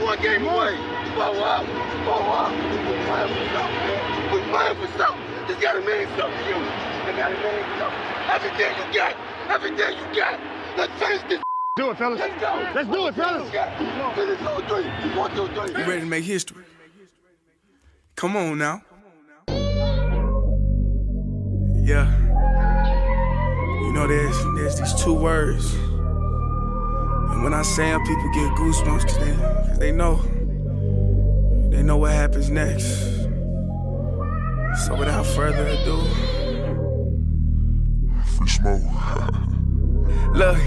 one game away. Blow up. We're playing for something, man. We're playing for something. It's gotta mean something to you. It gotta mean something. Everything you got. Everything you got. Let's finish this. Do it, fellas. Let's go. Let's do it, fellas. Finish 2, 3. 1, 2, 3. You ready to make history? Come on now. Yeah. You know, there's these two words. And when I say them, people get goosebumps because they know what happens next. So without further ado, Free smoke. look.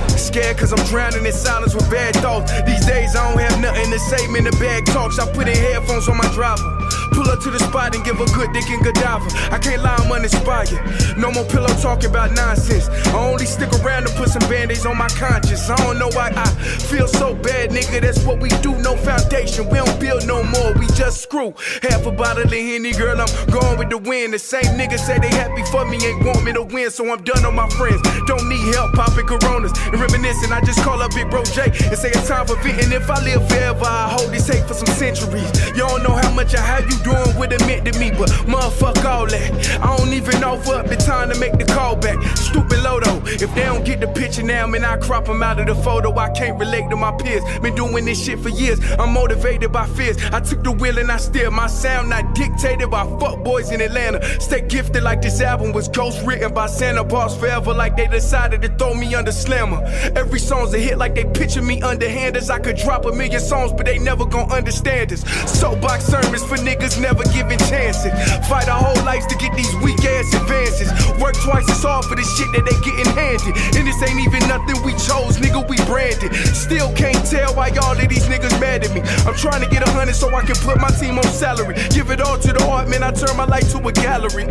Scared cause I'm drowning in silence with bad thoughts. These days I don't have nothing to say, man, the bag talks. I put in headphones on my driver. Pull up to the spot and give a good dick and Godiva. I can't lie, I'm uninspired. No more pillow talking about nonsense. I only stick around to put some band-aids on my conscience. I don't know why I feel so bad, nigga. That's what we do, no foundation. We don't build no more, we just screw. Half a bottle of Henny, girl, I'm going with the wind. The same niggas say they happy for me, ain't want me to win. So I'm done on my friends. Don't need help popping Coronas and reminiscing. I just call up Big Bro J and say it's time for venting. If I live forever, I hold this hate for some centuries. You don't know how much I have you doing what it meant to me, but motherfuck all that. I don't even offer up the time to make the call back. Stupid Lodo, if they don't get the picture now, man, I crop them out of the photo. I can't relate to my peers. Been doing this shit for years. I'm motivated by fears. I took the wheel and I steer. My sound not dictated by fuck boys in Atlanta. Stay gifted like this album was ghost written by Santa Bars forever, like they decided to throw me under Slammer. Every song's a hit like they picture me underhanders. I could drop 1,000,000 songs, but they never gon' understand us. Soapbox sermons for niggas never giving chances. Fight our whole lives to get these weak ass advances. Work twice as hard for the shit that they getting handed. And this ain't even nothing we chose, nigga, we branded. Still can't tell why all of these niggas mad at me. I'm trying to get 100 so I can put my team on salary. Give it all to the art, man, I turn my life to a gallery.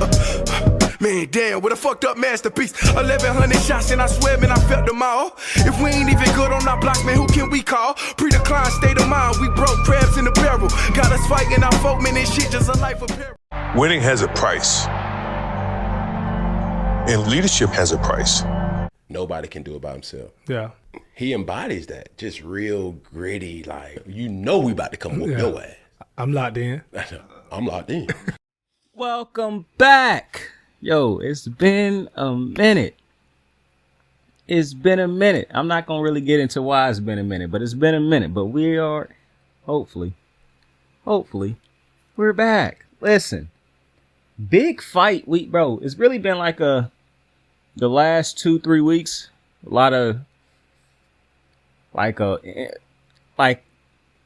Man, damn, what a fucked up masterpiece. 1,100 shots and I swear, man, I felt them all. If we ain't even good on our blocks, man, who can we call? Pre-decline state of mind, we broke crabs in the barrel. Got us fighting our folk, man, this shit just a life of peril. Winning has a price. And leadership has a price. Nobody can do it by himself. Yeah. He embodies that. Just real gritty, like, you know we about to come whoop your ass. I'm locked in. I'm locked in. Welcome back. Yo, it's been a minute. It's been a minute. I'm not going to really get into why it's been a minute, but it's been a minute. But we are, hopefully, we're back. Listen, big fight week, bro. It's really been like the last 2-3 weeks. A lot of, like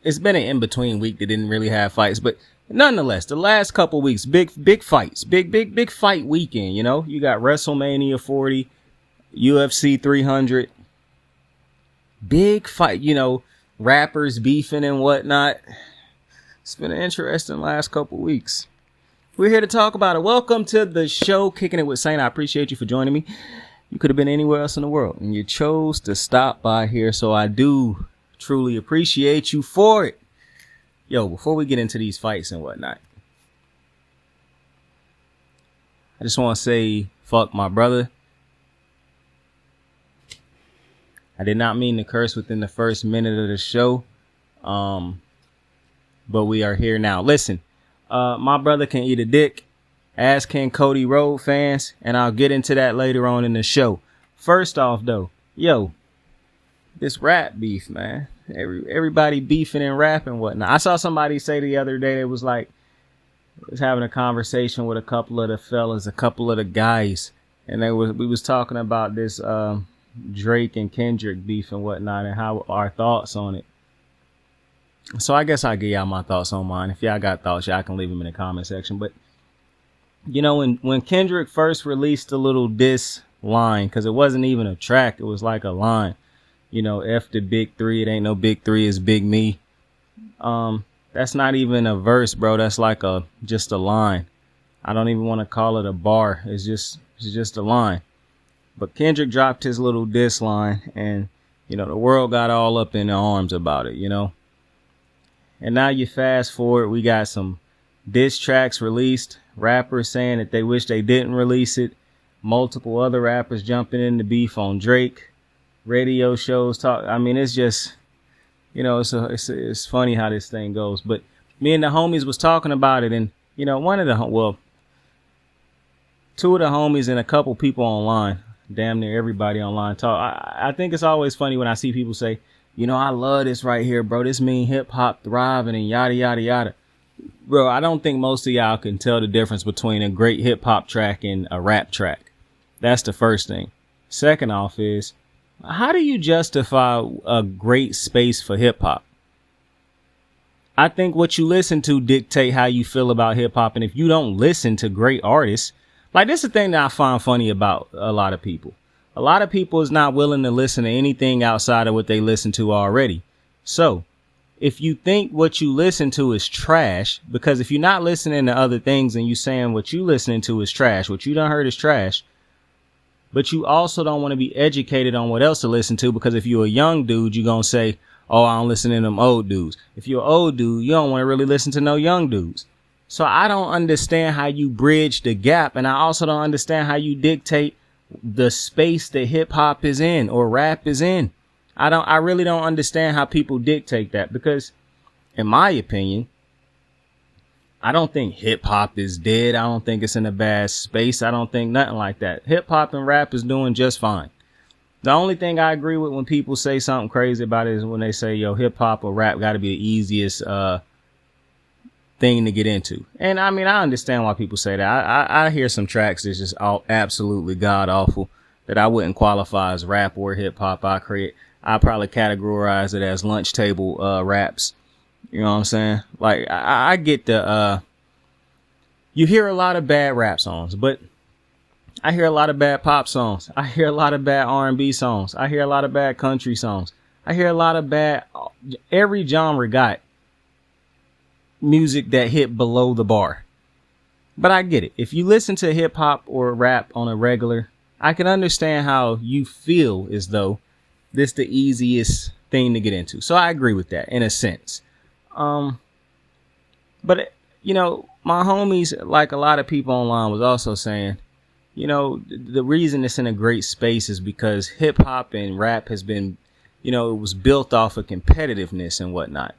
it's been an in-between week that didn't really have fights, but nonetheless, the last couple weeks, big fights, big fight weekend. You know, you got WrestleMania 40, UFC 300, big fight. You know, rappers beefing and whatnot. It's been an interesting last couple weeks. We're here to talk about it. Welcome to the show, Kicking It with Saint. I appreciate you for joining me. You could have been anywhere else in the world, and you chose to stop by here, so I do truly appreciate you for it. Yo, before we get into these fights and whatnot, I just want to say, fuck my brother. I did not mean to curse within the first minute of the show, but we are here now. Listen, my brother can eat a dick, as can Cody Rhodes fans, and I'll get into that later on in the show. First off, though, yo, this rap beef, man. Everybody beefing and rapping and whatnot. I saw somebody say the other day, it was like, was having a conversation with a couple of the fellas, a couple of the guys, and we was talking about this Drake and Kendrick beef and whatnot, and how our thoughts on it. So I guess I'll give y'all my thoughts on mine. If y'all got thoughts, y'all can leave them in the comment section. But you know, when Kendrick first released the little diss line, because it wasn't even a track, it was like a line. You know, F the big three. It ain't no big three. It's big me. That's not even a verse, bro. That's like just a line. I don't even want to call it a bar. It's just a line. But Kendrick dropped his little diss line, and you know the world got all up in their arms about it. You know, and now you fast forward, we got some diss tracks released. Rappers saying that they wish they didn't release it. Multiple other rappers jumping in the beef on Drake. Radio shows talk. I mean, it's just You know, it's funny how this thing goes. But me and the homies was talking about it, and you know, two of the homies and a couple people online, damn near everybody online talk. I think it's always funny when I see people say, you know, I love this right here, bro. This mean hip hop thriving and yada yada yada. Bro, I don't think most of y'all can tell the difference between a great hip hop track and a rap track. That's the first thing. Second off is, how do you justify a great space for hip hop? I think what you listen to dictate how you feel about hip hop. And if you don't listen to great artists, like this is the thing that I find funny about a lot of people. A lot of people is not willing to listen to anything outside of what they listen to already. So if you think what you listen to is trash, because if you're not listening to other things and you saying what you listening to is trash, what you done heard is trash, but you also don't want to be educated on what else to listen to, because if you're a young dude, you're going to say, oh, I don't listen to them old dudes. If you're an old dude, you don't want to really listen to no young dudes. So I don't understand how you bridge the gap. And I also don't understand how you dictate the space that hip hop is in or rap is in. I really don't understand how people dictate that, because in my opinion, I don't think hip hop is dead. I don't think it's in a bad space. I don't think nothing like that. Hip hop and rap is doing just fine. The only thing I agree with when people say something crazy about it is when they say, yo, hip hop or rap got to be the easiest thing to get into. And I mean, I understand why people say that. I hear some tracks that's just absolutely god awful that I wouldn't qualify as rap or hip hop. I probably categorize it as lunch table raps. You know what I'm saying? Like I get you hear a lot of bad rap songs, but I hear a lot of bad pop songs. I hear a lot of bad R&B songs. I hear a lot of bad country songs. I hear a lot of bad, every genre got music that hit below the bar. But I get it. If you listen to hip hop or rap on a regular, I can understand how you feel as though this the easiest thing to get into. So I agree with that in a sense. But you know, my homies, like a lot of people online, was also saying, you know, the reason it's in a great space is because hip hop and rap has been, you know, it was built off of competitiveness and whatnot.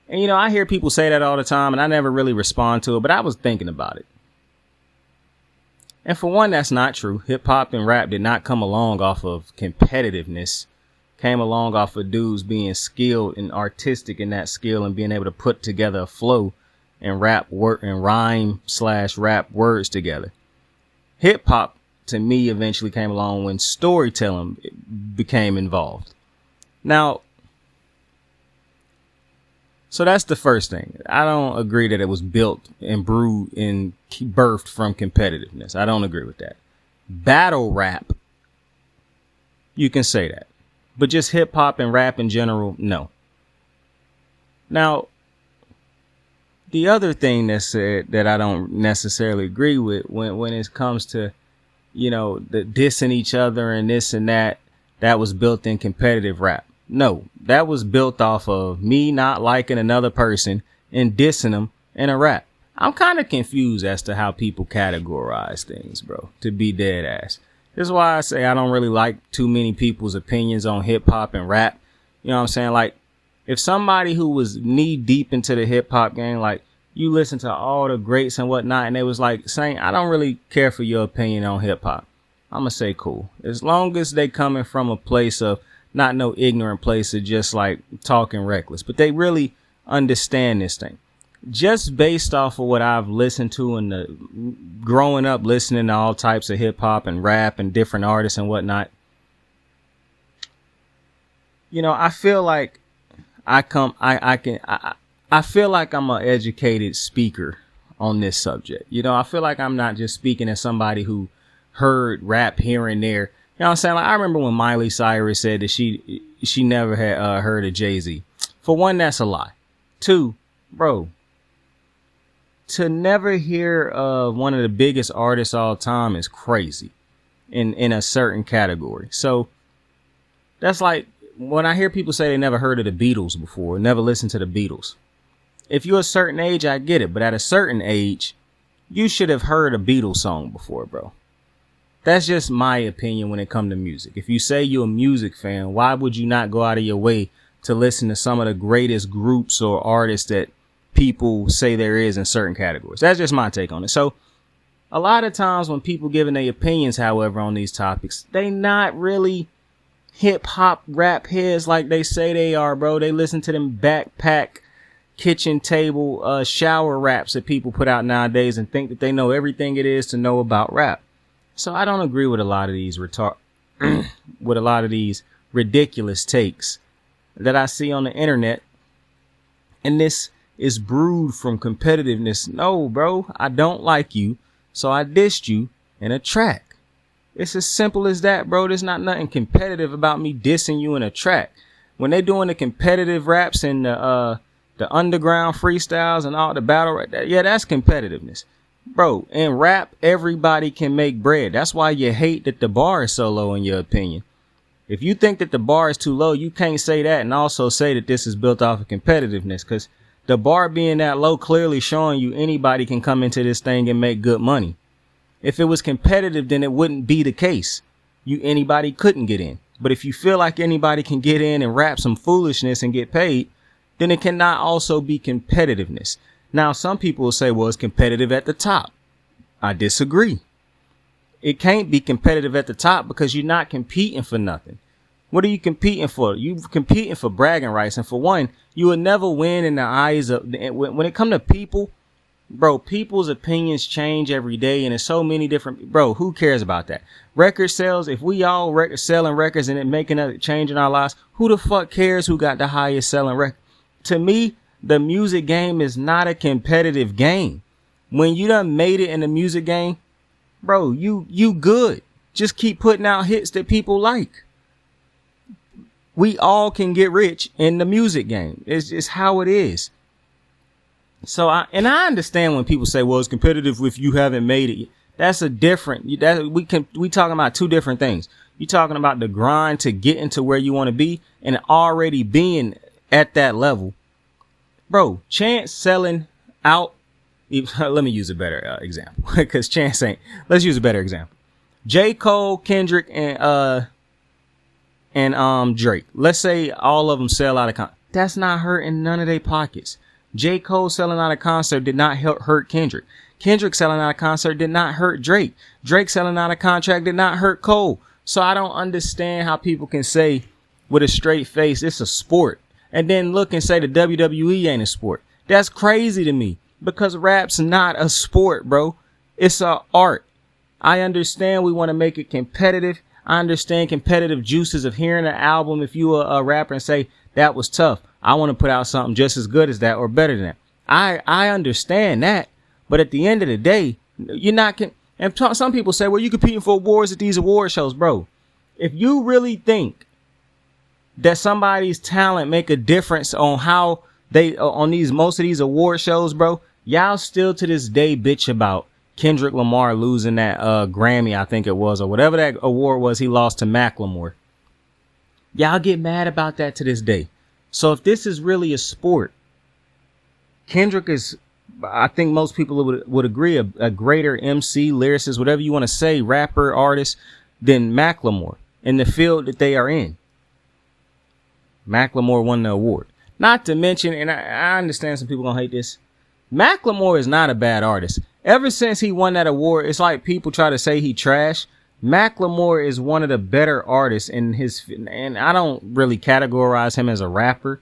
And, you know, I hear people say that all the time and I never really respond to it, but I was thinking about it. And for one, that's not true. Hip hop and rap did not come along off of competitiveness, came along off of dudes being skilled and artistic in that skill and being able to put together a flow and rap work and rhyme/rap words together. Hip hop to me eventually came along when storytelling became involved. Now, so that's the first thing. I don't agree that it was built and brewed and birthed from competitiveness. I don't agree with that. Battle rap, you can say that. But just hip hop and rap in general, no. Now, the other thing that's said that I don't necessarily agree with when it comes to, you know, the dissing each other and this and that was built in competitive rap. No, that was built off of me not liking another person and dissing them in a rap. I'm kind of confused as to how people categorize things, bro, to be dead ass. This is why I say I don't really like too many people's opinions on hip hop and rap. You know what I'm saying? Like, if somebody who was knee deep into the hip hop game, like you listen to all the greats and whatnot, and they was like saying, I don't really care for your opinion on hip hop, I'm going to say cool. As long as they coming from a place of not no ignorant place of just like talking reckless, but they really understand this thing. Just based off of what I've listened to and growing up listening to all types of hip hop and rap and different artists and whatnot, you know, I feel like I feel like I'm an educated speaker on this subject. You know, I feel like I'm not just speaking as somebody who heard rap here and there. You know what I'm saying? Like, I remember when Miley Cyrus said that she never had heard of Jay-Z. For one, that's a lie. Two, bro, to never hear of one of the biggest artists all time is crazy in a certain category. So that's like when I hear people say they never heard of the Beatles before, never listened to the Beatles. If you're a certain age, I get it. But at a certain age, you should have heard a Beatles song before, bro. That's just my opinion when it comes to music. If you say you're a music fan, why would you not go out of your way to listen to some of the greatest groups or artists that people say there is in certain categories. That's just my take on it. So a lot of times when people giving their opinions, however, on these topics, they not really hip hop rap heads like they say they are, bro. They listen to them backpack, kitchen table, shower raps that people put out nowadays and think that they know everything it is to know about rap. So I don't agree with a lot of these with a lot of these ridiculous takes that I see on the internet. And this is brewed from competitiveness. No, bro, I don't like you, so I dissed you in a track. It's as simple as that, bro. There's not nothing competitive about me dissing you in a track. When they doing the competitive raps and the underground freestyles and all the battle, yeah, that's competitiveness. Bro, in rap, everybody can make bread. That's why you hate that the bar is so low in your opinion. If you think that the bar is too low, you can't say that and also say that this is built off of competitiveness, because the bar being that low clearly showing you anybody can come into this thing and make good money. If it was competitive, then it wouldn't be the case. Anybody couldn't get in. But if you feel like anybody can get in and rap some foolishness and get paid, then it cannot also be competitiveness. Now, some people will say, well, it's competitive at the top. I disagree. It can't be competitive at the top because you're not competing for nothing. What are you competing for? You're competing for bragging rights. And for one, you will never win in the eyes of, when it comes to people, bro, people's opinions change every day. And there's so many different, bro, who cares about that? Record sales, if we all selling records and it making a change in our lives, who the fuck cares who got the highest selling record? To me, the music game is not a competitive game. When you done made it in the music game, bro, you good. Just keep putting out hits that people like. We all can get rich in the music game. It's just how it is. So I understand when people say, well, it's competitive if you haven't made it. That's a different, we talking about two different things. You're talking about the grind to get into where you want to be and already being at that level. Bro, Chance selling out. Let me use a better example because Chance ain't. Let's use a better example. J. Cole, Kendrick, and Drake. Let's say all of them sell out of concert. That's not hurting none of their pockets. J. Cole selling out of concert did not hurt Kendrick. Kendrick selling out of concert did not hurt Drake. Drake selling out of contract did not hurt Cole. So I don't understand how people can say with a straight face it's a sport and then look and say the WWE ain't a sport. That's crazy to me because rap's not a sport, bro. It's a art. I understand we want to make it competitive. I understand competitive juices of hearing an album. If you are a rapper and say that was tough, I want to put out something just as good as that or better than that. I understand that. But at the end of the day, you're not and some people say, well, you're competing for awards at these award shows, bro. If you really think that somebody's talent make a difference on how they on most of these award shows, bro, y'all still to this day bitch about Kendrick Lamar losing that Grammy, I think it was, or whatever that award was he lost to Macklemore. Y'all get mad about that to this day. So if this is really a sport, Kendrick is, I think most people would agree, a greater MC, lyricist, whatever you want to say, rapper, artist, than Macklemore in the field that they are in. Macklemore won the award. Not to mention, and I understand some people gonna hate this, Macklemore is not a bad artist. Ever since he won that award, it's like people try to say he trash. Macklemore is one of the better artists in his, and I don't really categorize him as a rapper.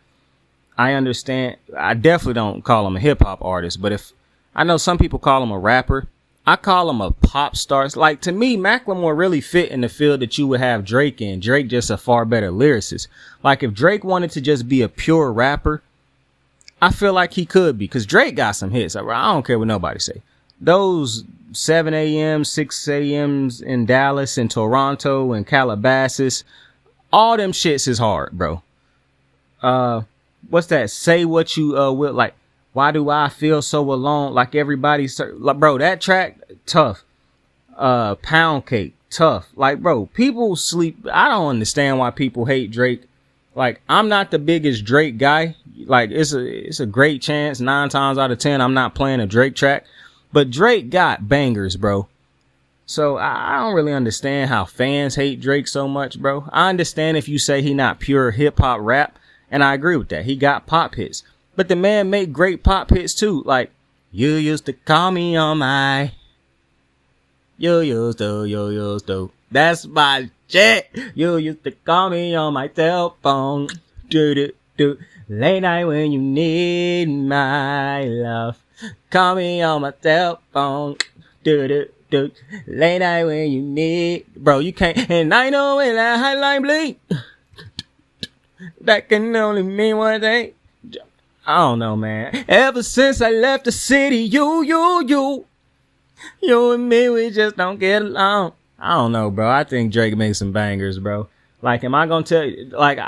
I understand. I definitely don't call him a hip hop artist, but if I know some people call him a rapper, I call him a pop star. Like, to me, Macklemore really fit in the field that you would have Drake in. Drake just a far better lyricist. Like, if Drake wanted to just be a pure rapper, I feel like he could be, because Drake got some hits. I don't care what nobody say. Those 7 a.m., 6 a.m.s in Dallas and Toronto and Calabasas, all them shits is hard, bro. What's that? Say what you will. Like, why do I feel so alone? Like everybody's, like, bro, that track, tough. Pound Cake, tough. Like, bro, people sleep. I don't understand why people hate Drake. Like, I'm not the biggest Drake guy. Like, it's a great chance 9 times out of 10 I'm not playing a Drake track. But Drake got bangers, bro. So I don't really understand how fans hate Drake so much, bro. I understand if you say he not pure hip hop rap, And I agree with that. He got pop hits. But the man made great pop hits too. Like, you used to call me on my... You used to. That's my shit. You used to call me on my cell phone. Do. Late night when you need my love. Call me on my cell phone. Do. Late night when you need... Bro, you can't... And I know when that hotline blink, that can only mean one thing. I don't know, man. Ever since I left the city, you and me, we just don't get along. I don't know, bro. I think Drake makes some bangers, bro. Like, am I gonna tell you... Like,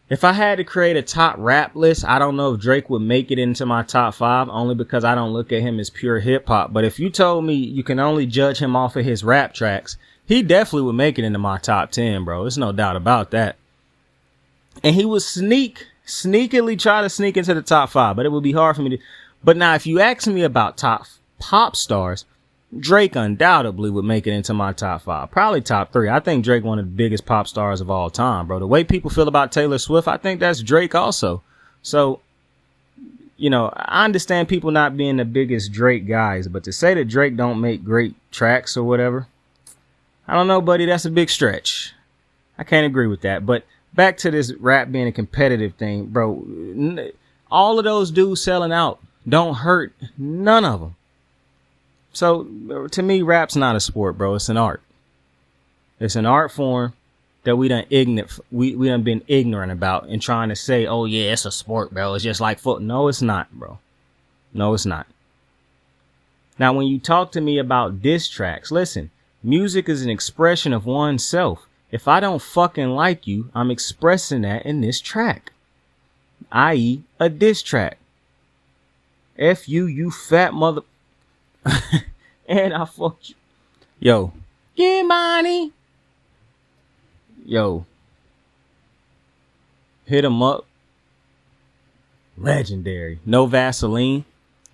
if I had to create a top rap list, I don't know if Drake would make it into my top 5, only because I don't look at him as pure hip hop. But if you told me you can only judge him off of his rap tracks, he definitely would make it into my top 10, bro. There's no doubt about that. And he would sneakily try to sneak into the top 5, but it would be hard for me to. But now, if you ask me about top pop stars, Drake undoubtedly would make it into my top 5, probably top 3. I think Drake one of the biggest pop stars of all time, bro. The way people feel about Taylor Swift, I think that's Drake also. So, you know, I understand people not being the biggest Drake guys, but to say that Drake don't make great tracks or whatever, I don't know, buddy. That's a big stretch. I can't agree with that. But back to this rap being a competitive thing, bro. All of those dudes selling out don't hurt none of them. So, to me, rap's not a sport, bro. It's an art. It's an art form that we done been ignorant about and trying to say, oh, yeah, it's a sport, bro. It's just like foot. No, it's not, bro. No, it's not. Now, when you talk to me about diss tracks, listen, music is an expression of oneself. If I don't fucking like you, I'm expressing that in this track, i.e. a diss track. F you fat mother... And I fuck you. Yo. Get money. Yo. Hit him up. Legendary. No Vaseline.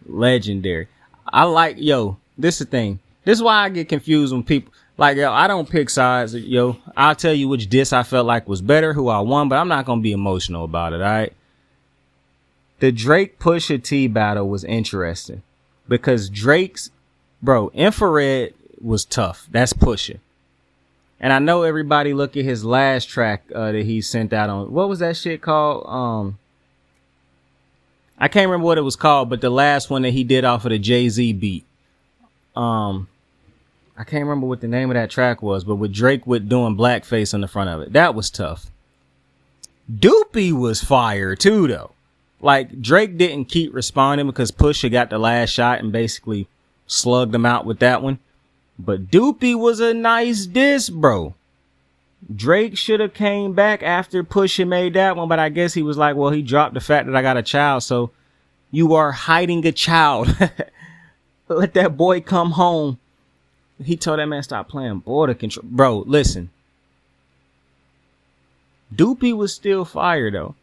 Legendary. I like, yo, this is the thing. This is why I get confused when people, like, yo, I don't pick sides. Yo, I'll tell you which diss I felt like was better, who I won, but I'm not going to be emotional about it, all right? The Drake Pusha T battle was interesting. Because Drake's, bro, Infrared was tough. That's Pusha. And I know everybody look at his last track that he sent out on. What was that shit called? I can't remember what it was called, but the last one that he did off of the Jay-Z beat. I can't remember what the name of that track was, but with Drake doing blackface on the front of it. That was tough. Doopy was fire too, though. Like, Drake didn't keep responding because Pusha got the last shot and basically slugged him out with that one. But Doopy was a nice diss, bro. Drake should have came back after Pusha made that one, but I guess he was like, well, he dropped the fact that I got a child, so you are hiding a child. Let that boy come home. He told that man stop playing border control. Bro, listen. Doopy was still fire, though.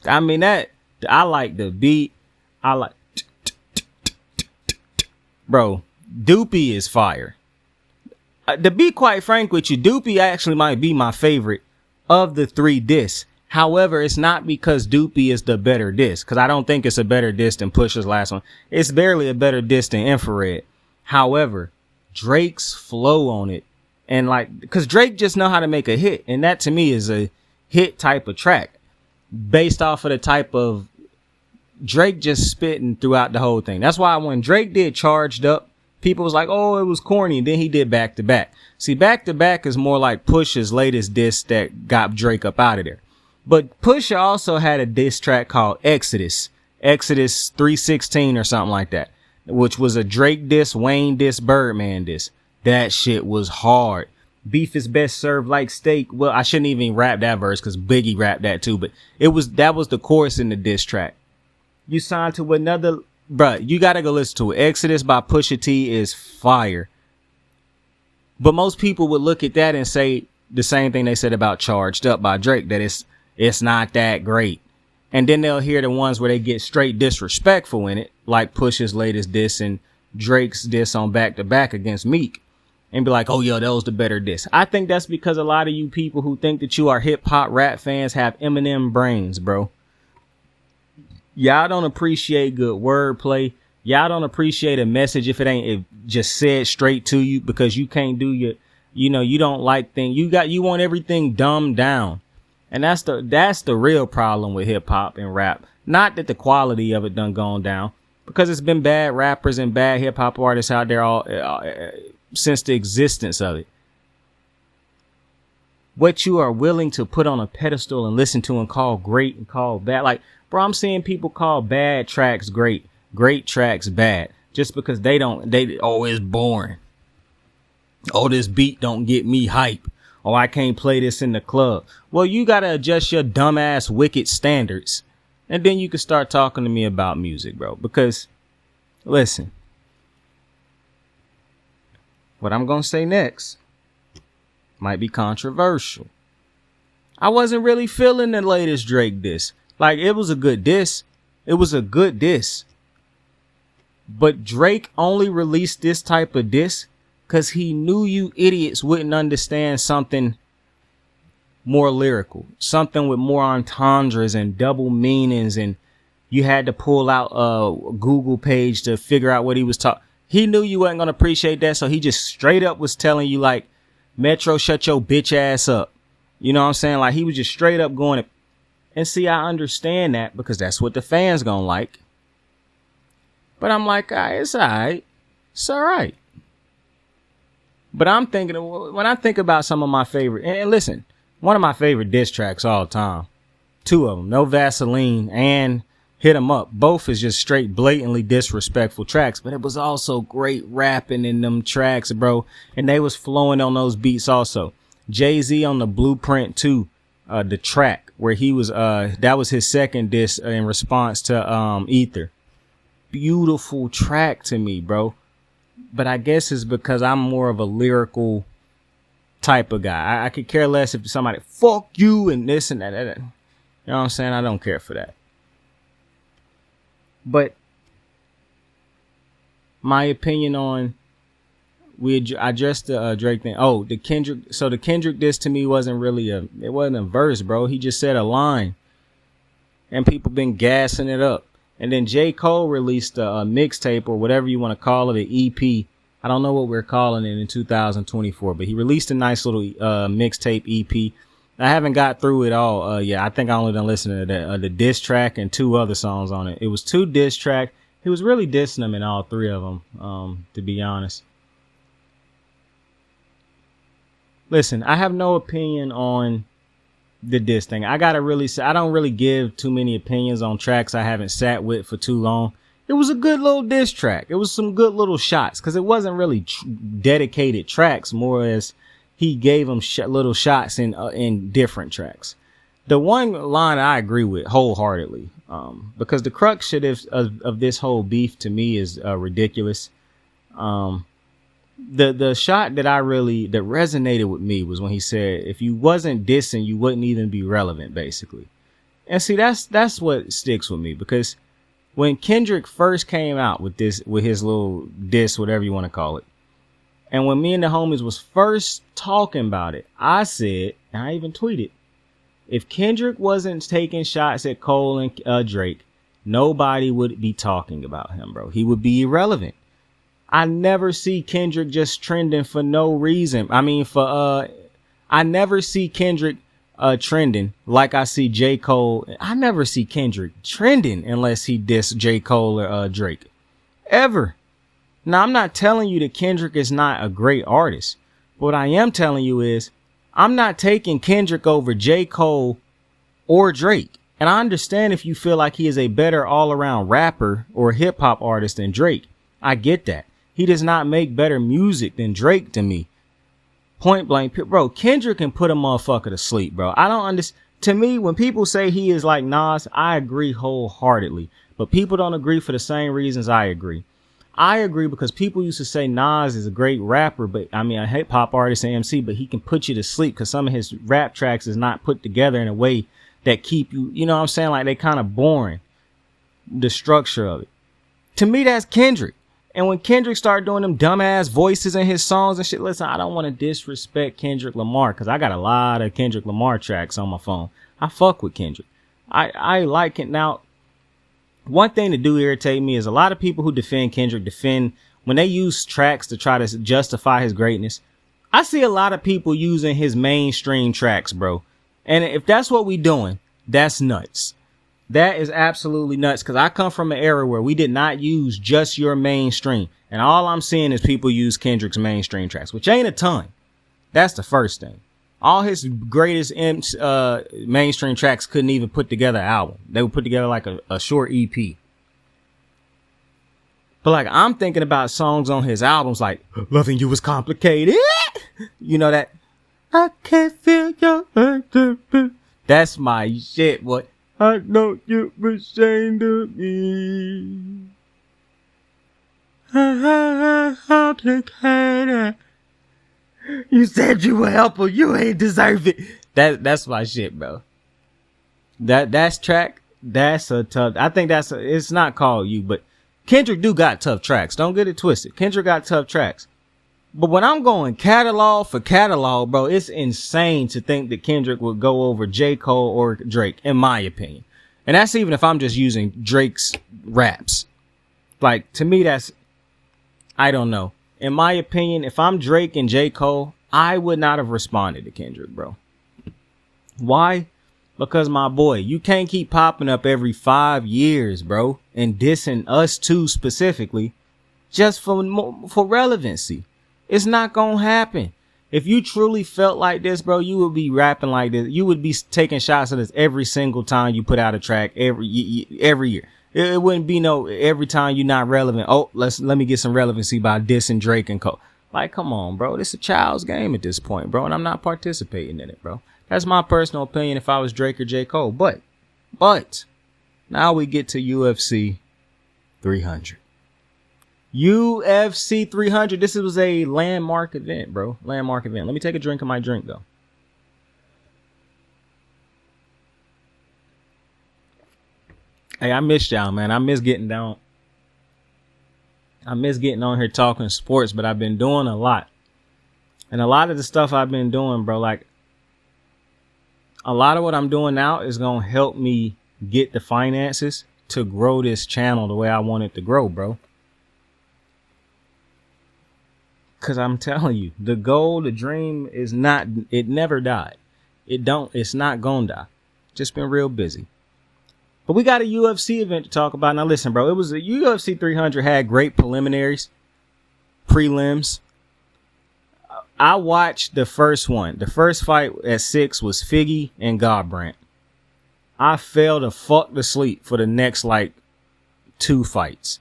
I mean, that I like the beat. I like, bro, Doopy is fire. To be quite frank with you, Doopy actually might be my favorite of the 3 diss. However, it's not because Doopy is the better diss, because I don't think it's a better diss than Pusha's last one. It's barely a better diss than Infrared. However, Drake's flow on it, and like, because Drake just know how to make a hit, and that to me is a hit type of track. Based off of the type of Drake just spitting throughout the whole thing. That's why when Drake did Charged Up, people was like, oh, it was corny. And then he did Back to Back. See, Back to Back is more like Pusha's latest diss that got Drake up out of there. But Pusha also had a diss track called Exodus 316 or something like that, which was a Drake diss, Wayne diss, Birdman diss. That shit was hard. Beef is best served like steak. Well, I shouldn't even rap that verse because Biggie rapped that too, but that was the chorus in the diss track. You signed to another, bruh, you gotta go listen to it. Exodus by Pusha T is fire. But most people would look at that and say the same thing they said about Charged Up by Drake, that it's not that great. And then they'll hear the ones where they get straight disrespectful in it, like Pusha's latest diss and Drake's diss on Back to Back against Meek and be like, oh, yo, that was the better diss. I think that's because a lot of you people who think that you are hip hop rap fans have Eminem brains, bro. Y'all don't appreciate good wordplay. Y'all don't appreciate a message if it ain't just said straight to you, because you can't do you don't like things. You want everything dumbed down. And that's the real problem with hip hop and rap. Not that the quality of it done gone down, because it's been bad rappers and bad hip hop artists out there all since the existence of it. What you are willing to put on a pedestal and listen to and call great and call bad. Like, bro, I'm seeing people call bad tracks great tracks bad, just because it's boring. Oh, this beat don't get me hype. Oh, I can't play this in the club. Well, you got to adjust your dumbass wicked standards. And then you can start talking to me about music, bro. Because, listen, what I'm going to say next might be controversial. I wasn't really feeling the latest Drake diss. Like, it was a good diss. It was a good diss. But Drake only released this type of diss because he knew you idiots wouldn't understand something more lyrical, something with more entendres and double meanings, and you had to pull out a Google page to figure out what he was talking. He knew you wasn't going to appreciate that, so he just straight up was telling you, like, Metro, shut your bitch ass up. You know what I'm saying? Like, he was just straight up going to, and see, I understand that because that's what the fans gonna like. But I'm like, it's all right. It's all right. But I'm thinking, when I think about some of my favorite, and listen, one of my favorite diss tracks all time, two of them, No Vaseline and Hit 'Em Up. Both is just straight blatantly disrespectful tracks, but it was also great rapping in them tracks, bro. And they was flowing on those beats also. Jay-Z on the Blueprint 2, the track where he was, that was his second diss in response to Ether. Beautiful track to me, bro. But I guess it's because I'm more of a lyrical type of guy. I could care less if somebody fuck you and this and that. You know what I'm saying? I don't care for that. But my opinion on, I addressed the Drake thing. Oh, the Kendrick. So the Kendrick diss to me wasn't really it wasn't a verse, bro. He just said a line, and people been gassing it up. And then J. Cole released a mixtape, or whatever you want to call it, an EP. I don't know what we're calling it in 2024, but he released a nice little mixtape EP. I haven't got through it all yet. I think I only done listened to the diss track and 2 other songs on it. It was 2 diss tracks. He was really dissing them in all 3 of them, to be honest. Listen, I have no opinion on the diss thing. I don't really give too many opinions on tracks I haven't sat with for too long. It was a good little diss track. It was some good little shots, because it wasn't really dedicated tracks, more as he gave them little shots in different tracks. The one line I agree with wholeheartedly, because the crux of this whole beef to me is ridiculous. The shot that resonated with me was when he said, if you wasn't dissing, you wouldn't even be relevant, basically. And see, that's what sticks with me, because when Kendrick first came out with his little diss, whatever you want to call it, and when me and the homies was first talking about it, I said, and I even tweeted, if Kendrick wasn't taking shots at Cole and Drake, nobody would be talking about him, bro. He would be irrelevant. I never see Kendrick just trending for no reason. I mean, I never see Kendrick trending like I see J. Cole. I never see Kendrick trending unless he diss J. Cole or Drake. Ever. Now, I'm not telling you that Kendrick is not a great artist. What I am telling you is I'm not taking Kendrick over J. Cole or Drake. And I understand if you feel like he is a better all-around rapper or hip hop artist than Drake. I get that. He does not make better music than Drake to me. Point blank, bro. Kendrick can put a motherfucker to sleep, bro. I don't understand. To me, when people say he is like Nas, I agree wholeheartedly. But people don't agree for the same reasons I agree. I agree because people used to say Nas is a great rapper, but I mean, a hip hop artist and MC, but he can put you to sleep because some of his rap tracks is not put together in a way that keep you, you know what I'm saying? Like, they kind of boring, the structure of it. To me, that's Kendrick. And when Kendrick started doing them dumbass voices in his songs and shit, listen, I don't want to disrespect Kendrick Lamar because I got a lot of Kendrick Lamar tracks on my phone. I fuck with Kendrick. I like it. Now, one thing that do irritate me is a lot of people who defend Kendrick when they use tracks to try to justify his greatness. I see a lot of people using his mainstream tracks, bro. And if that's what we doing, that's nuts. That is absolutely nuts because I come from an era where we did not use just your mainstream. And all I'm seeing is people use Kendrick's mainstream tracks, which ain't a ton. That's the first thing. All his greatest mainstream tracks couldn't even put together an album. They would put together like a short EP. But like I'm thinking about songs on his albums like Loving You Was Complicated. You know that? I can't feel your hurt. That's my shit, boy. I know you're ashamed of me. Complicated. You said you were helpful. You ain't deserve it. That's my shit, bro. That's track. That's a tough. I think it's not called You, but Kendrick do got tough tracks. Don't get it twisted. Kendrick got tough tracks. But when I'm going catalog for catalog, bro, it's insane to think that Kendrick would go over J. Cole or Drake, in my opinion. And that's even if I'm just using Drake's raps. Like, to me, I don't know. In my opinion, if I'm Drake and J. Cole, I would not have responded to Kendrick, bro. Why? Because, my boy, you can't keep popping up every 5 years, bro, and dissing us two specifically just for relevancy. It's not gonna happen. If you truly felt like this, bro, you would be rapping like this. You would be taking shots at this every single time you put out a track every year. It wouldn't be no every time you're not relevant. Oh, let me get some relevancy by dissing Drake and Cole. Like, come on, bro. This is a child's game at this point, bro, and I'm not participating in it, bro. That's my personal opinion if I was Drake or J. Cole. But now we get to UFC 300. UFC 300. This was a landmark event, bro. Landmark event. Let me take a drink of my drink, though. Hey, I missed y'all, man. I miss getting down. I miss getting on here talking sports, but I've been doing a lot. And a lot of the stuff I've been doing, bro, like a lot of what I'm doing now is going to help me get the finances to grow this channel the way I want it to grow, bro. Cause I'm telling you, the goal, the dream it never died. It's not gonna die. Just been real busy. But we got a UFC event to talk about. Now listen, bro, it was a UFC 300 had great preliminaries, prelims. I watched the first one. The first fight at 6 was Figgy and Garbrandt. I fell the fuck to sleep for the next like 2 fights.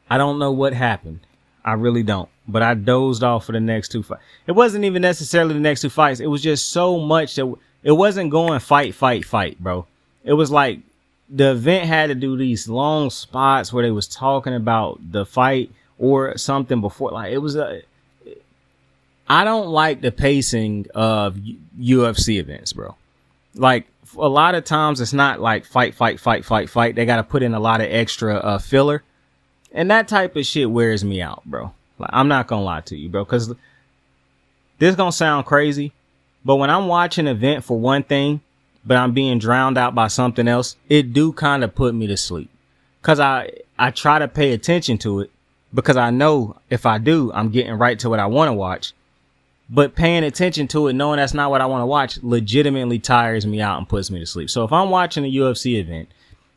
I don't know what happened. I really don't. But I dozed off for the next 2 fights. It wasn't even necessarily the next 2 fights. It was just so much that it wasn't going fight, bro. It was like the event had to do these long spots where they was talking about the fight or something before. Like it was I don't like the pacing of UFC events, bro. Like a lot of times it's not like fight. They got to put in a lot of extra filler. And that type of shit wears me out, bro. Like, I'm not going to lie to you, bro, because this going to sound crazy. But when I'm watching an event for one thing, but I'm being drowned out by something else, it do kind of put me to sleep. Because I try to pay attention to it because I know if I do, I'm getting right to what I want to watch. But paying attention to it, knowing that's not what I want to watch, legitimately tires me out and puts me to sleep. So if I'm watching a UFC event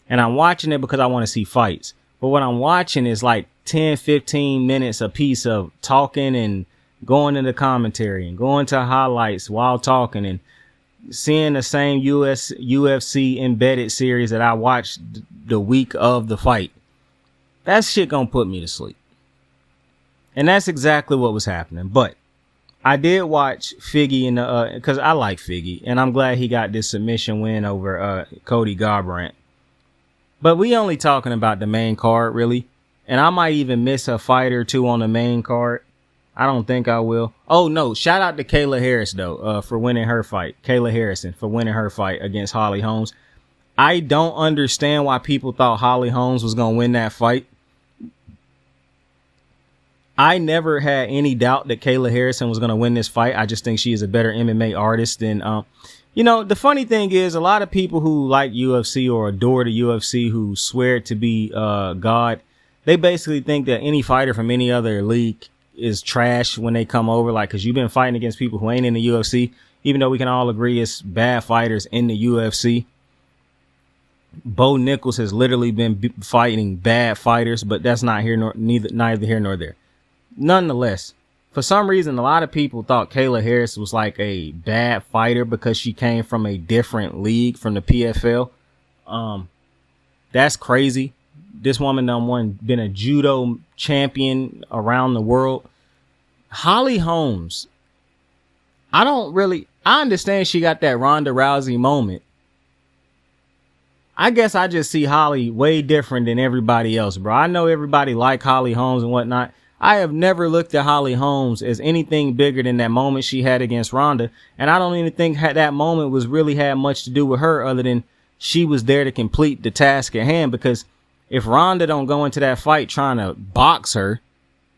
and I'm watching it because I want to see fights, but what I'm watching is like 10, 15 minutes a piece of talking and going into commentary and going to highlights while talking and seeing the same UFC embedded series that I watched the week of the fight. That shit gonna put me to sleep. And that's exactly what was happening. But I did watch Figgy in the because I like Figgy, and I'm glad he got this submission win over Cody Garbrandt. But we only talking about the main card, really. And I might even miss a fight or two on the main card. I don't think I will. Oh, no. Shout out to Kayla Harris, though, for winning her fight. Kayla Harrison for winning her fight against Holly Holmes. I don't understand why people thought Holly Holmes was going to win that fight. I never had any doubt that Kayla Harrison was going to win this fight. I just think she is a better MMA artist than, the funny thing is a lot of people who like UFC or adore the UFC, who swear to be God, they basically think that any fighter from any other league is trash when they come over. Like, cause you've been fighting against people who ain't in the UFC, even though we can all agree it's bad fighters in the UFC. Bo Nichols has literally been fighting bad fighters, but that's neither here nor there. Nonetheless, for some reason, a lot of people thought Kayla Harris was like a bad fighter because she came from a different league, from the PFL. That's crazy. This woman been a judo champion around the world. Holly Holmes, I understand she got that Ronda Rousey moment. I guess I just see Holly way different than everybody else, bro. I know everybody like Holly Holmes and whatnot. I have never looked at Holly Holmes as anything bigger than that moment she had against Ronda. And I don't even think that moment was really had much to do with her, other than she was there to complete the task at hand. Because if Ronda don't go into that fight trying to box her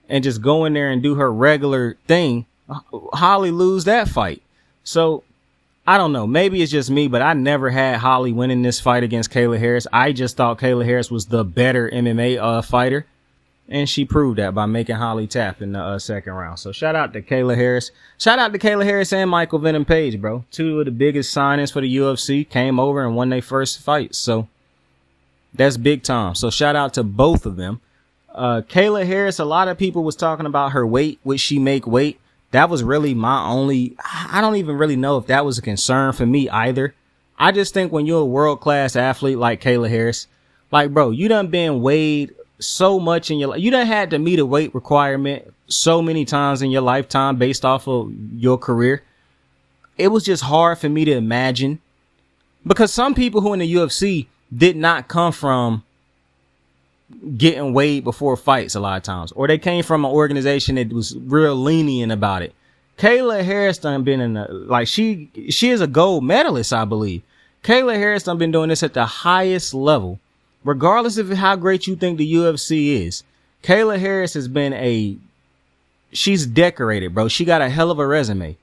and just go in there and do her regular thing, Holly lose that fight. So I don't know. Maybe it's just me, but I never had Holly winning this fight against Kayla Harris. I just thought Kayla Harris was the better MMA fighter. And she proved that by making Holly tap in the second round. So shout out to Kayla Harris. Shout out to Kayla Harris and Michael Venom Page, bro. Two of the biggest signings for the UFC came over and won their first fight. So that's big time. So shout out to both of them. Kayla Harris, a lot of people was talking about her weight. Would she make weight? That was really I don't even really know if that was a concern for me either. I just think when you're a world-class athlete like Kayla Harris, like, bro, you done been weighed so much in your life. You done had to meet a weight requirement so many times in your lifetime based off of your career. It was just hard for me to imagine, because some people who in the UFC did not come from getting weighed before fights a lot of times, or they came from an organization that was real lenient about it. Kayla Harris done been she is a gold medalist, I believe. Kayla Harris done been doing this at the highest level. Regardless of how great you think the UFC is, Kayla Harris has been she's decorated, bro. She got a hell of a resume.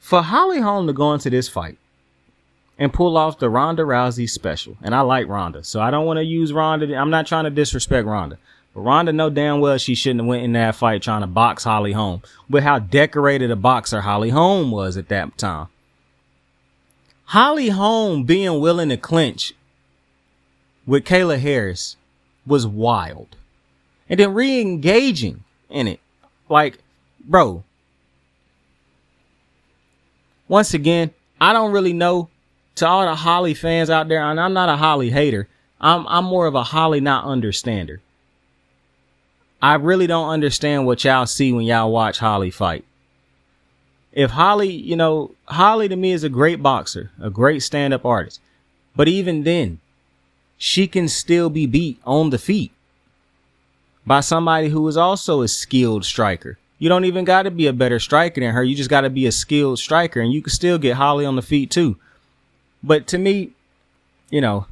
For Holly Holm to go into this fight and pull off the Ronda Rousey special, and I like Ronda, so I don't want to use Ronda. I'm not trying to disrespect Ronda, but Ronda know damn well she shouldn't have went in that fight trying to box Holly Holm. But how decorated a boxer Holly Holm was at that time. Holly Holm being willing to clinch with Kayla Harris was wild. And then re-engaging in it. Like, bro. Once again, I don't really know, to all the Holly fans out there, and I'm not a Holly hater. I'm more of a Holly not understander. I really don't understand what y'all see when y'all watch Holly fight. If Holly, Holly to me is a great boxer, a great stand-up artist. But even then, she can still be beat on the feet by somebody who is also a skilled striker. You don't even got to be a better striker than her. You just got to be a skilled striker, and you can still get Holly on the feet too. But to me, I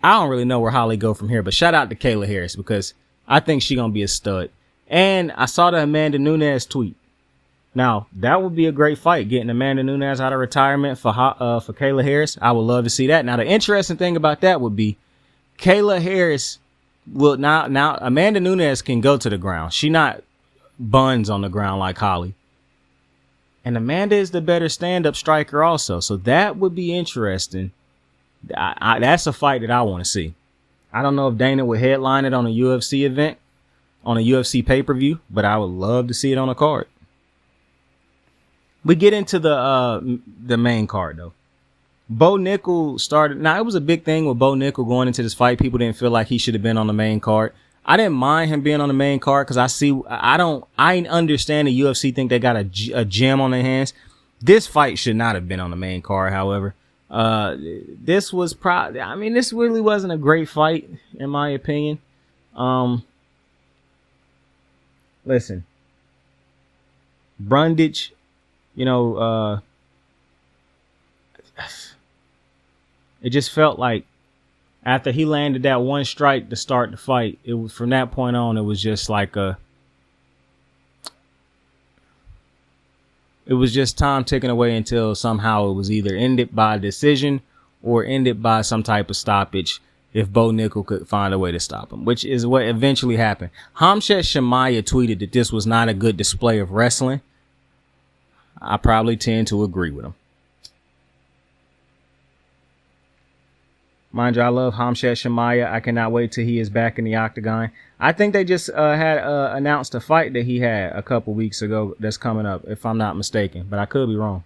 don't really know where Holly go from here. But shout out to Kayla Harris, because I think she gonna be a stud. And I saw the Amanda Nunes tweet. Now, that would be a great fight, getting Amanda Nunes out of retirement for Kayla Harris. I would love to see that. Now, the interesting thing about that would be Kayla Harris will now Amanda Nunes can go to the ground. She not buns on the ground like Holly. And Amanda is the better stand-up striker also. So that would be interesting. That's a fight that I want to see. I don't know if Dana would headline it on a UFC event, on a UFC pay-per-view, but I would love to see it on a card. We get into the main card though. Bo Nickel started. Now, it was a big thing with Bo Nickel going into this fight. People didn't feel like he should have been on the main card. I didn't mind him being on the main card because I understand the UFC think they got a gem on their hands. This fight should not have been on the main card. However, this was this really wasn't a great fight in my opinion. Listen, Brundage, it just felt like After he landed that one strike to start the fight, it was from that point on, it was just like it was just time ticking away until somehow it was either ended by decision or ended by some type of stoppage if Bo Nickel could find a way to stop him, which is what eventually happened. Hamshet Shemaya tweeted that this was not a good display of wrestling. I probably tend to agree with him. Mind you, I love Hamshet Shemaya. I cannot wait till he is back in the octagon. I think they just had announced a fight that he had a couple weeks ago that's coming up, if I'm not mistaken, but I could be wrong.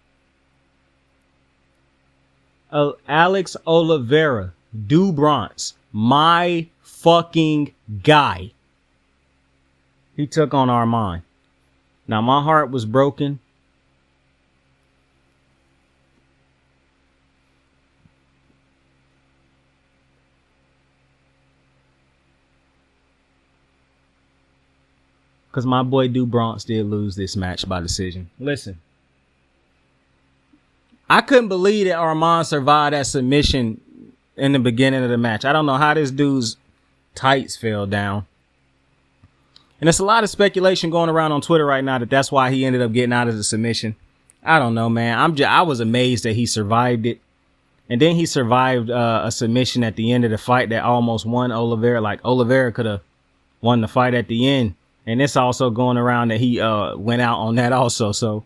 Alex Oliveira, Bronx, my fucking guy. He took on Armand. Now, my heart was broken. Because my boy Bronx did lose this match by decision. Listen. I couldn't believe that Armand survived that submission in the beginning of the match. I don't know how this dude's tights fell down. And there's a lot of speculation going around on Twitter right now that that's why he ended up getting out of the submission. I don't know, man. I was amazed that he survived it. And then he survived a submission at the end of the fight that almost won Oliveira. Like, Oliveira could have won the fight at the end. And it's also going around that he went out on that also. So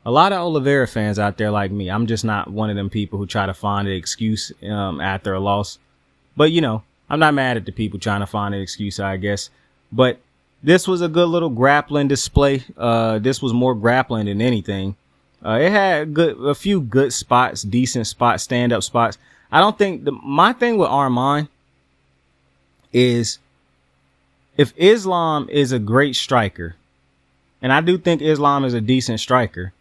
a lot of Oliveira fans out there like me. I'm just not one of them people who try to find an excuse after a loss. But, you know, I'm not mad at the people trying to find an excuse, I guess. But this was a good little grappling display. This was more grappling than anything. It had a few good spots, decent spots, stand-up spots. I don't think my thing with Armand is, if Islam is a great striker, and I do think Islam is a decent striker,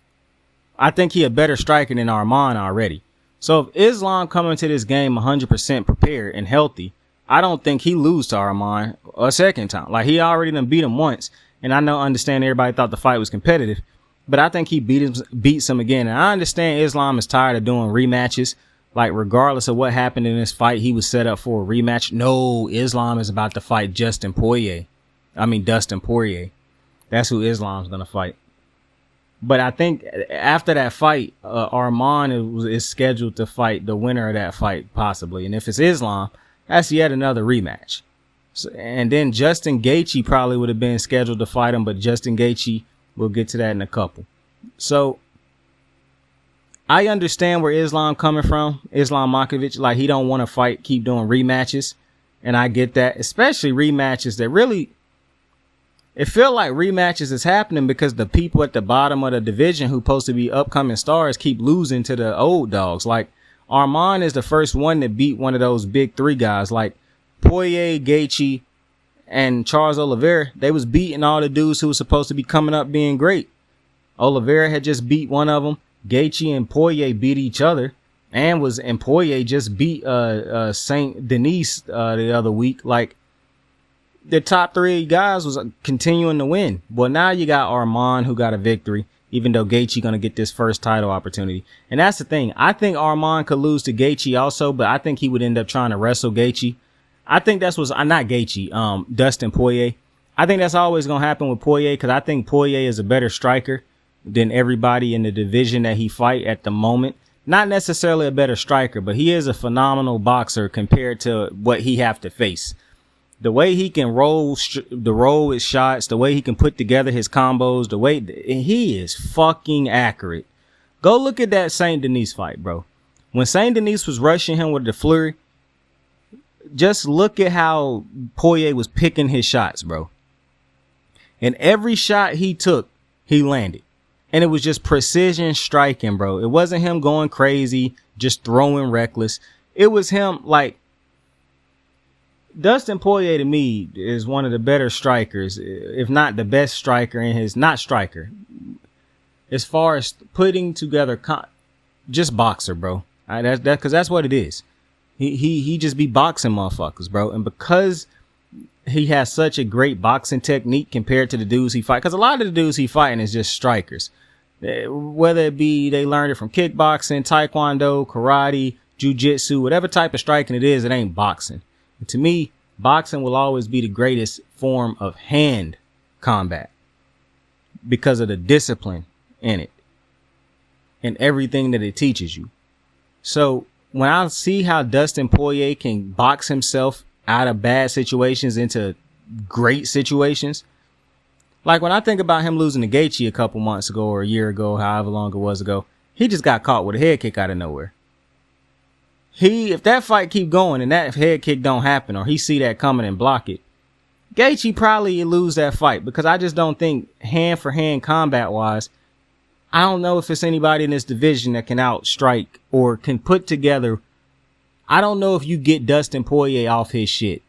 I think he a better striker than Armand already. So if Islam coming to this game 100% prepared and healthy, I don't think he lose to Armand a second time. Like, he already done beat him once, and I understand everybody thought the fight was competitive, but I think he beats him again. And I understand Islam is tired of doing rematches. Like, regardless of what happened in this fight, he was set up for a rematch. No, Islam is about to fight Dustin Poirier. That's who Islam's going to fight. But I think after that fight, Armand is scheduled to fight the winner of that fight, possibly. And if it's Islam, that's yet another rematch. So, and then Justin Gaethje probably would have been scheduled to fight him, but Justin Gaethje, we'll get to that in a couple. So I understand where Islam coming from. Islam Makhachev, like, he don't want to fight, keep doing rematches. And I get that, especially rematches that really, it feel like rematches is happening because the people at the bottom of the division who supposed to be upcoming stars keep losing to the old dogs. Like, Armand is the first one to beat one of those big three guys. Like, Poirier, Gaethje, and Charles Oliveira, they was beating all the dudes who was supposed to be coming up being great. Oliveira had just beat one of them. Gaethje and Poirier beat each other, and Poirier just beat Saint Denis the other week. Like, the top three guys was continuing to win. Well, now you got Armand, who got a victory, even though Gaethje gonna get this first title opportunity. And that's the thing. I think Armand could lose to Gaethje also, but I think he would end up trying to wrestle Gaethje. I think that's what's not Gaethje, Dustin Poirier. I think that's always gonna happen with Poirier because I think Poirier is a better striker than everybody in the division that he fight at the moment. Not necessarily a better striker, but he is a phenomenal boxer compared to what he have to face. The way he can roll his shots, the way he can put together his combos, the way he is fucking accurate. Go look at that Saint Denis fight, bro. When Saint Denis was rushing him with the flurry, just look at how Poirier was picking his shots, bro. And every shot he took, he landed. And it was just precision striking, bro. It wasn't him going crazy, just throwing reckless. It was him, like, Dustin Poirier to me is one of the better strikers, if not the best striker in his, not striker, as far as putting together, just boxer, bro. Cause that's what it is. He just be boxing motherfuckers, bro. And because he has such a great boxing technique compared to the dudes he fight, cause a lot of the dudes he fighting is just strikers. Whether it be they learned it from kickboxing, taekwondo, karate, jiu-jitsu, whatever type of striking it is, it ain't boxing. And to me, boxing will always be the greatest form of hand combat because of the discipline in it and everything that it teaches you. So when I see how Dustin Poirier can box himself out of bad situations into great situations, like when I think about him losing to Gaethje a couple months ago or a year ago, however long it was ago, he just got caught with a head kick out of nowhere. If that fight keep going and that head kick don't happen, or he see that coming and block it, Gaethje probably lose that fight, because I just don't think hand for hand combat wise, I don't know if it's anybody in this division that can outstrike or can put together. I don't know if you get Dustin Poirier off his shit,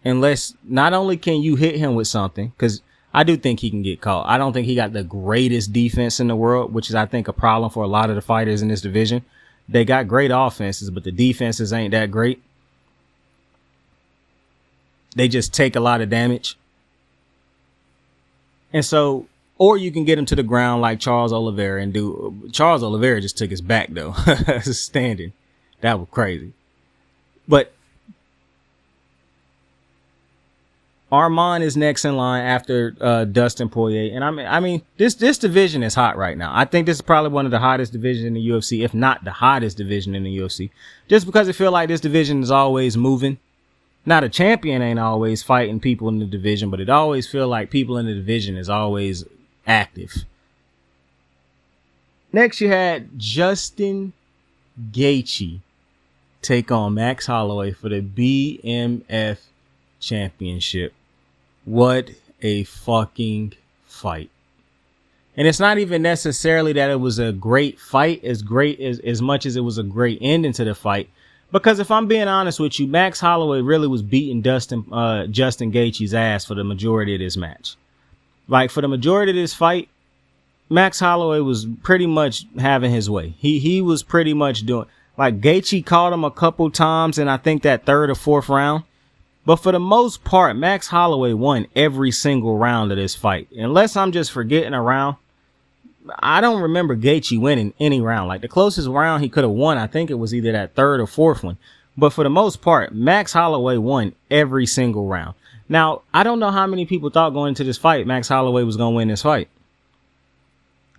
unless not only can you hit him with something, because I do think he can get caught. I don't think he got the greatest defense in the world, which is, I think, a problem for a lot of the fighters in this division. They got great offenses, but the defenses ain't that great. They just take a lot of damage. And so, or you can get him to the ground like Charles Oliveira and do. Charles Oliveira just took his back, though. Standing. That was crazy. But Armand is next in line after Dustin Poirier. And I mean, this division is hot right now. I think this is probably one of the hottest divisions in the UFC, if not the hottest division in the UFC. Just because I feel like this division is always moving. Now, the champion ain't always fighting people in the division, but it always feel like people in the division is always active. Next, you had Justin Gaethje take on Max Holloway for the BMF championship. What a fucking fight. And it's not even necessarily that it was a great fight, as much as it was a great ending to the fight. Because if I'm being honest with you, Max Holloway really was beating Justin Gaethje's ass for the majority of this match. Like, for the majority of this fight, Max Holloway was pretty much having his way. He was pretty much doing, like, Gaethje caught him a couple times in, I think, that third or fourth round. But for the most part, Max Holloway won every single round of this fight. Unless I'm just forgetting a round, I don't remember Gaethje winning any round. Like, the closest round he could have won, I think it was either that third or fourth one. But for the most part, Max Holloway won every single round. Now, I don't know how many people thought going into this fight Max Holloway was going to win this fight.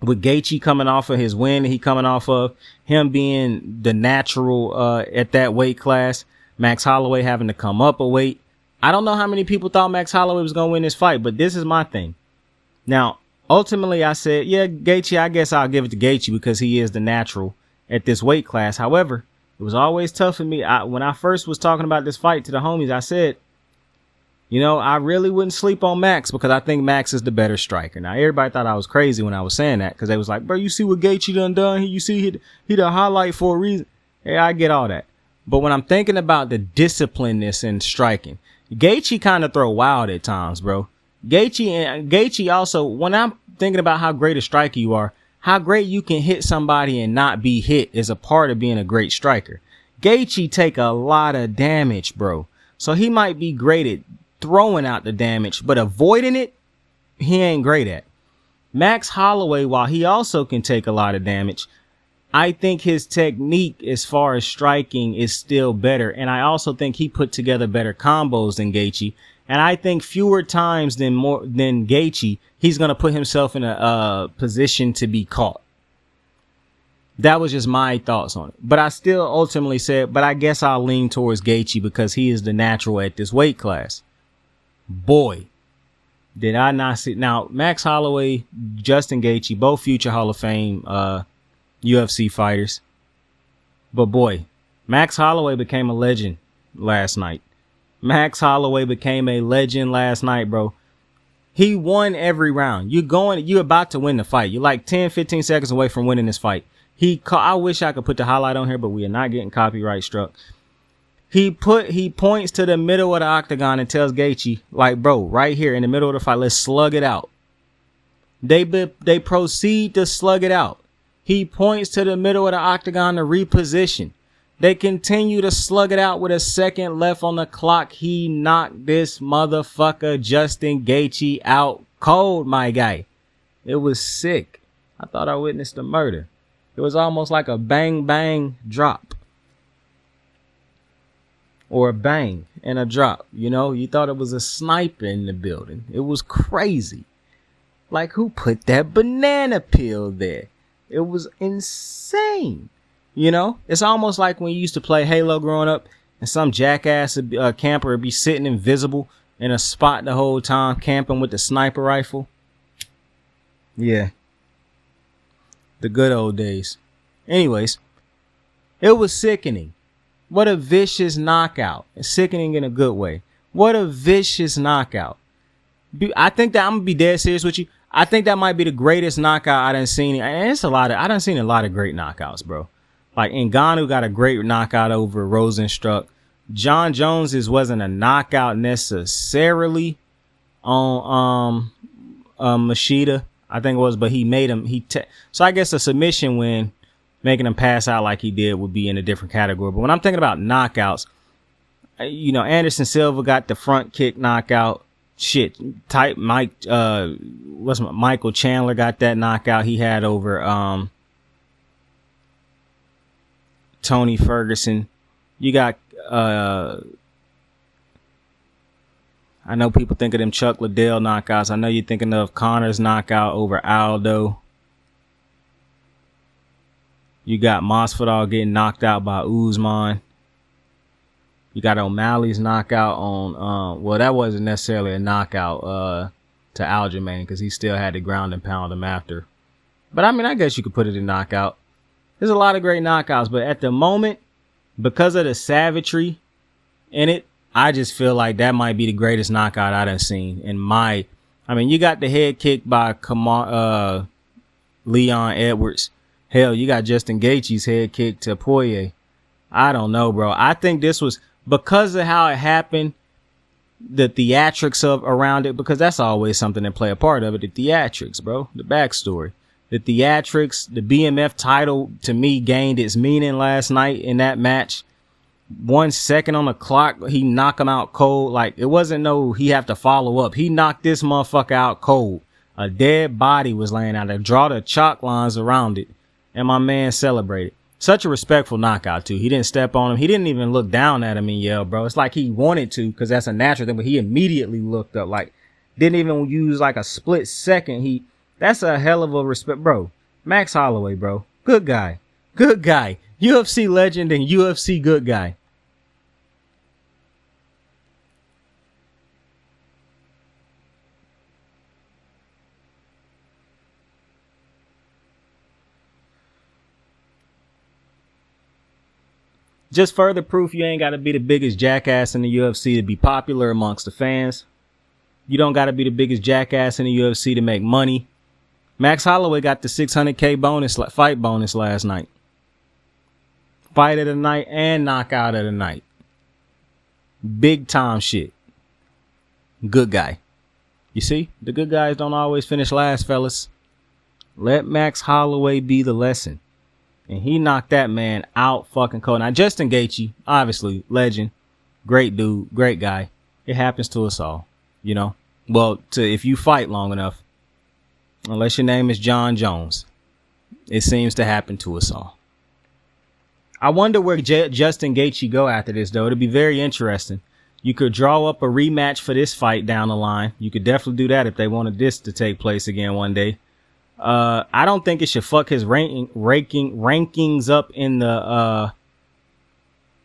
With Gaethje coming off of his win, he coming off of him being the natural at that weight class, Max Holloway having to come up a weight. I don't know how many people thought Max Holloway was going to win this fight, but this is my thing. Now, ultimately, I said, yeah, Gaethje, I guess I'll give it to Gaethje because he is the natural at this weight class. However, it was always tough for me. When I first was talking about this fight to the homies, I said, you know, I really wouldn't sleep on Max because I think Max is the better striker. Now, everybody thought I was crazy when I was saying that because they was like, bro, you see what Gaethje done? You see he the highlight for a reason. Yeah, I get all that. But when I'm thinking about the disciplineness in striking, Gaethje kind of throw wild at times, bro. Gaethje also, when I'm thinking about how great a striker you are, how great you can hit somebody and not be hit is a part of being a great striker. Gaethje take a lot of damage, bro. So he might be great at throwing out the damage, but avoiding it, he ain't great at. Max Holloway, while he also can take a lot of damage, I think his technique as far as striking is still better. And I also think he put together better combos than Gaethje. And I think fewer times than Gaethje, he's going to put himself in a position to be caught. That was just my thoughts on it. But I still ultimately said, but I guess I'll lean towards Gaethje because he is the natural at this weight class. Boy, did I not see. Now, Max Holloway, Justin Gaethje, both future Hall of Fame UFC fighters. But boy, Max Holloway became a legend last night. Max Holloway became a legend last night, bro. He won every round. You're about to win the fight. You're like 10, 15 seconds away from winning this fight. I wish I could put the highlight on here, but we are not getting copyright struck. He points to the middle of the octagon and tells Gaethje, like, bro, right here in the middle of the fight, let's slug it out. They proceed to slug it out. He points to the middle of the octagon to reposition. They continue to slug it out with a second left on the clock. He knocked this motherfucker Justin Gaethje out cold, my guy. It was sick. I thought I witnessed a murder. It was almost like a bang bang drop. or a bang and a drop. You know, you thought it was a sniper in the building. It was crazy. Like, who put that banana peel there? It was insane. You know, it's almost like when you used to play Halo growing up and some jackass camper would be sitting invisible in a spot the whole time, camping with the sniper rifle. Yeah. The good old days. Anyways, it was sickening. What a vicious knockout. Sickening in a good way. What a vicious knockout. I think that I'm going to be dead serious with you. I think that might be the greatest knockout I done seen. And I done seen a lot of great knockouts, bro. Like Ngannou got a great knockout over Rosenstruck. John Jones's wasn't a knockout necessarily on Machida, I think it was, but he made him. So I guess a submission win, making him pass out like he did, would be in a different category. But when I'm thinking about knockouts, you know, Anderson Silva got the front kick knockout. Shit, Michael Chandler got that knockout he had over Tony Ferguson. You got I know people think of them Chuck Liddell knockouts. I know you're thinking of Connor's knockout over Aldo. You got Masvidal getting knocked out by Usman. You got O'Malley's knockout on well, that wasn't necessarily a knockout to Aljamain because he still had to ground and pound him after. But I mean, I guess you could put it in knockout. There's a lot of great knockouts, but at the moment, because of the savagery in it, I just feel like that might be the greatest knockout I done seen I mean, you got the head kick by Leon Edwards. Hell, you got Justin Gaethje's head kick to Poirier. I don't know, bro. I think this was because of how it happened, the theatrics around it, because that's always something that play a part of it. The theatrics, bro, the backstory. The theatrics, the BMF title, to me, gained its meaning last night in that match. 1 second on the clock, he knocked him out cold. Like, it wasn't he have to follow up. He knocked this motherfucker out cold. A dead body was laying out there. Draw the chalk lines around it. And my man celebrated. Such a respectful knockout, too. He didn't step on him. He didn't even look down at him and yell, bro. It's like he wanted to, because that's a natural thing, but he immediately looked up. Like, didn't even use like a split second. That's a hell of a respect, bro. Max Holloway, bro. Good guy. Good guy. UFC legend and UFC good guy. Just further proof you ain't got to be the biggest jackass in the UFC to be popular amongst the fans. You don't got to be the biggest jackass in the UFC to make money. Max Holloway got the $600K fight bonus last night. Fight of the night and knockout of the night. Big time shit. Good guy. You see, the good guys don't always finish last, fellas. Let Max Holloway be the lesson. And he knocked that man out fucking cold. Now, Justin Gaethje, obviously, legend, great dude, great guy. It happens to us all, you know. Well, if you fight long enough, unless your name is John Jones, it seems to happen to us all. I wonder where Justin Gaethje go after this, though. It'll be very interesting. You could draw up a rematch for this fight down the line. You could definitely do that if they wanted this to take place again one day. I don't think it should fuck his rankings up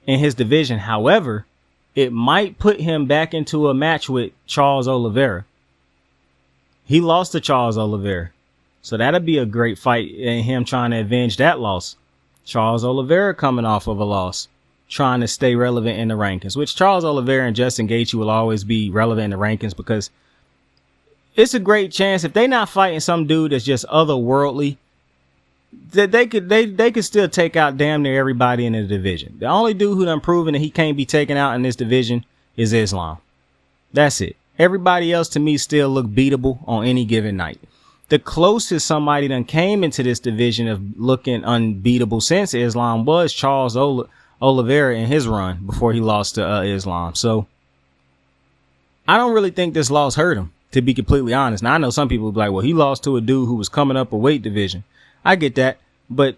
in his division. However, it might put him back into a match with Charles Oliveira. He lost to Charles Oliveira. So that'll be a great fight in him trying to avenge that loss. Charles Oliveira coming off of a loss, trying to stay relevant in the rankings, which Charles Oliveira and Justin Gaethje will always be relevant in the rankings because it's a great chance if they not fighting some dude that's just otherworldly, that they could still take out damn near everybody in the division. The only dude who done proven that he can't be taken out in this division is Islam. That's it. Everybody else to me still look beatable on any given night. The closest somebody done came into this division of looking unbeatable since Islam was Charles Oliveira in his run before he lost to Islam. So I don't really think this loss hurt him, to be completely honest. Now, I know some people will be like, well, he lost to a dude who was coming up a weight division. I get that. But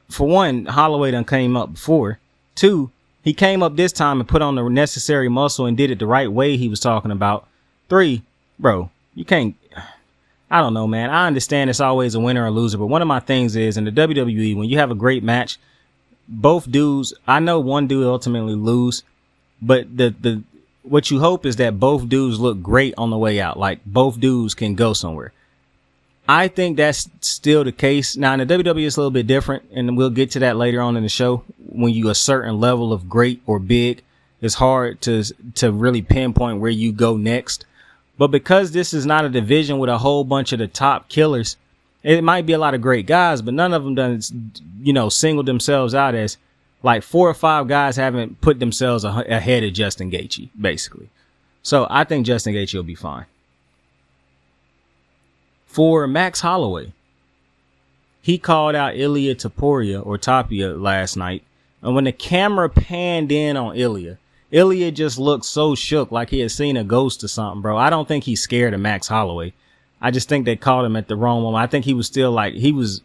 for one, Holloway done came up before. Two, He came up this time and put on the necessary muscle and did it the right way he was talking about. 3, bro, you can't. I don't know, man. I understand it's always a winner or loser, but one of my things is in the WWE, when you have a great match, both dudes, I know one dude ultimately lose, but what you hope is that both dudes look great on the way out. Like both dudes can go somewhere. I think that's still the case. Now in the WWE, it's a little bit different, and we'll get to that later on in the show. When you a certain level of great or big, it's hard to really pinpoint where you go next. But because this is not a division with a whole bunch of the top killers, it might be a lot of great guys, but none of them done, singled themselves out as like 4 or 5 guys haven't put themselves ahead of Justin Gaethje, basically. So I think Justin Gaethje will be fine. For Max Holloway, he called out Ilia Tapia last night. And when the camera panned in on Ilia just looked so shook, like he had seen a ghost or something, bro. I don't think he's scared of Max Holloway. I just think they caught him at the wrong moment. I think he was still like, he was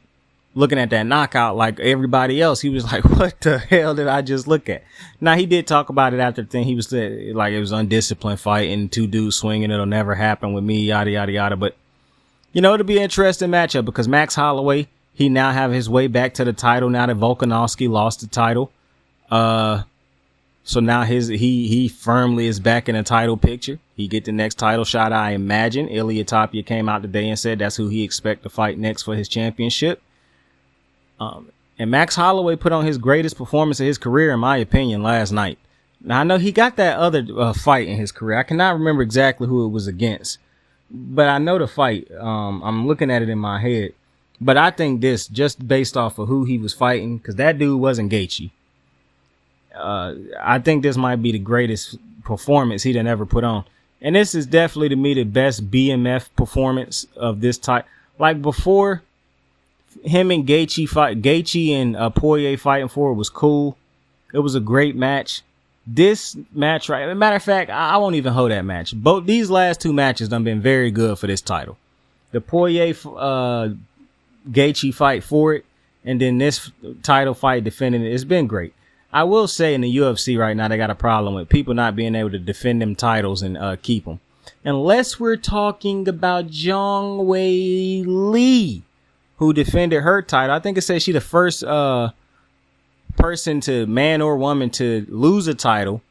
looking at that knockout like everybody else. He was like, what the hell did I just look at? Now, he did talk about it after the thing. He was like, it was undisciplined fighting, 2 dudes swinging. It'll never happen with me, yada, yada, yada. But, it'll be an interesting matchup because Max Holloway, he now have his way back to the title now that Volkanovski lost the title. So now he firmly is back in the title picture. He get the next title shot, I imagine. Ilia Tapia came out today and said that's who he expect to fight next for his championship. And Max Holloway put on his greatest performance of his career, in my opinion, last night. Now, I know he got that other fight in his career. I cannot remember exactly who it was against, but I know the fight. I'm looking at it in my head. But I think this, just based off of who he was fighting, because that dude wasn't Gaethje. I think this might be the greatest performance he'd ever put on. And this is definitely, to me, the best BMF performance of this type. Like before him and Gaethje and Poirier fighting for it was cool. It was a great match. This match, right? As a matter of fact, I won't even hold that match. Both these last 2 matches done been very good for this title. The Poirier Gaethje fight for it, and then this title fight defending it. It's been great. I will say in the UFC right now, they got a problem with people not being able to defend them titles and keep them. Unless we're talking about Zhang Wei Li, who defended her title. I think it says she the first person to, man or woman, to lose a title,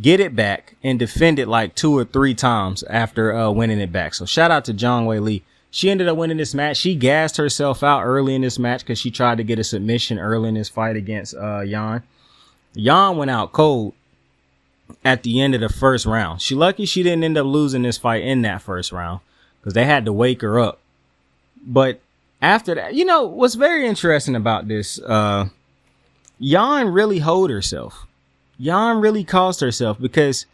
get it back, and defend it like 2 or 3 times after winning it back. So shout out to Zhang Wei Li. She ended up winning this match. She gassed herself out early in this match because she tried to get a submission early in this fight against Yan. Yan went out cold at the end of the first round. She lucky she didn't end up losing this fight in that first round because they had to wake her up. But after that, what's very interesting about this, Yan really hold herself. Yan really cost herself because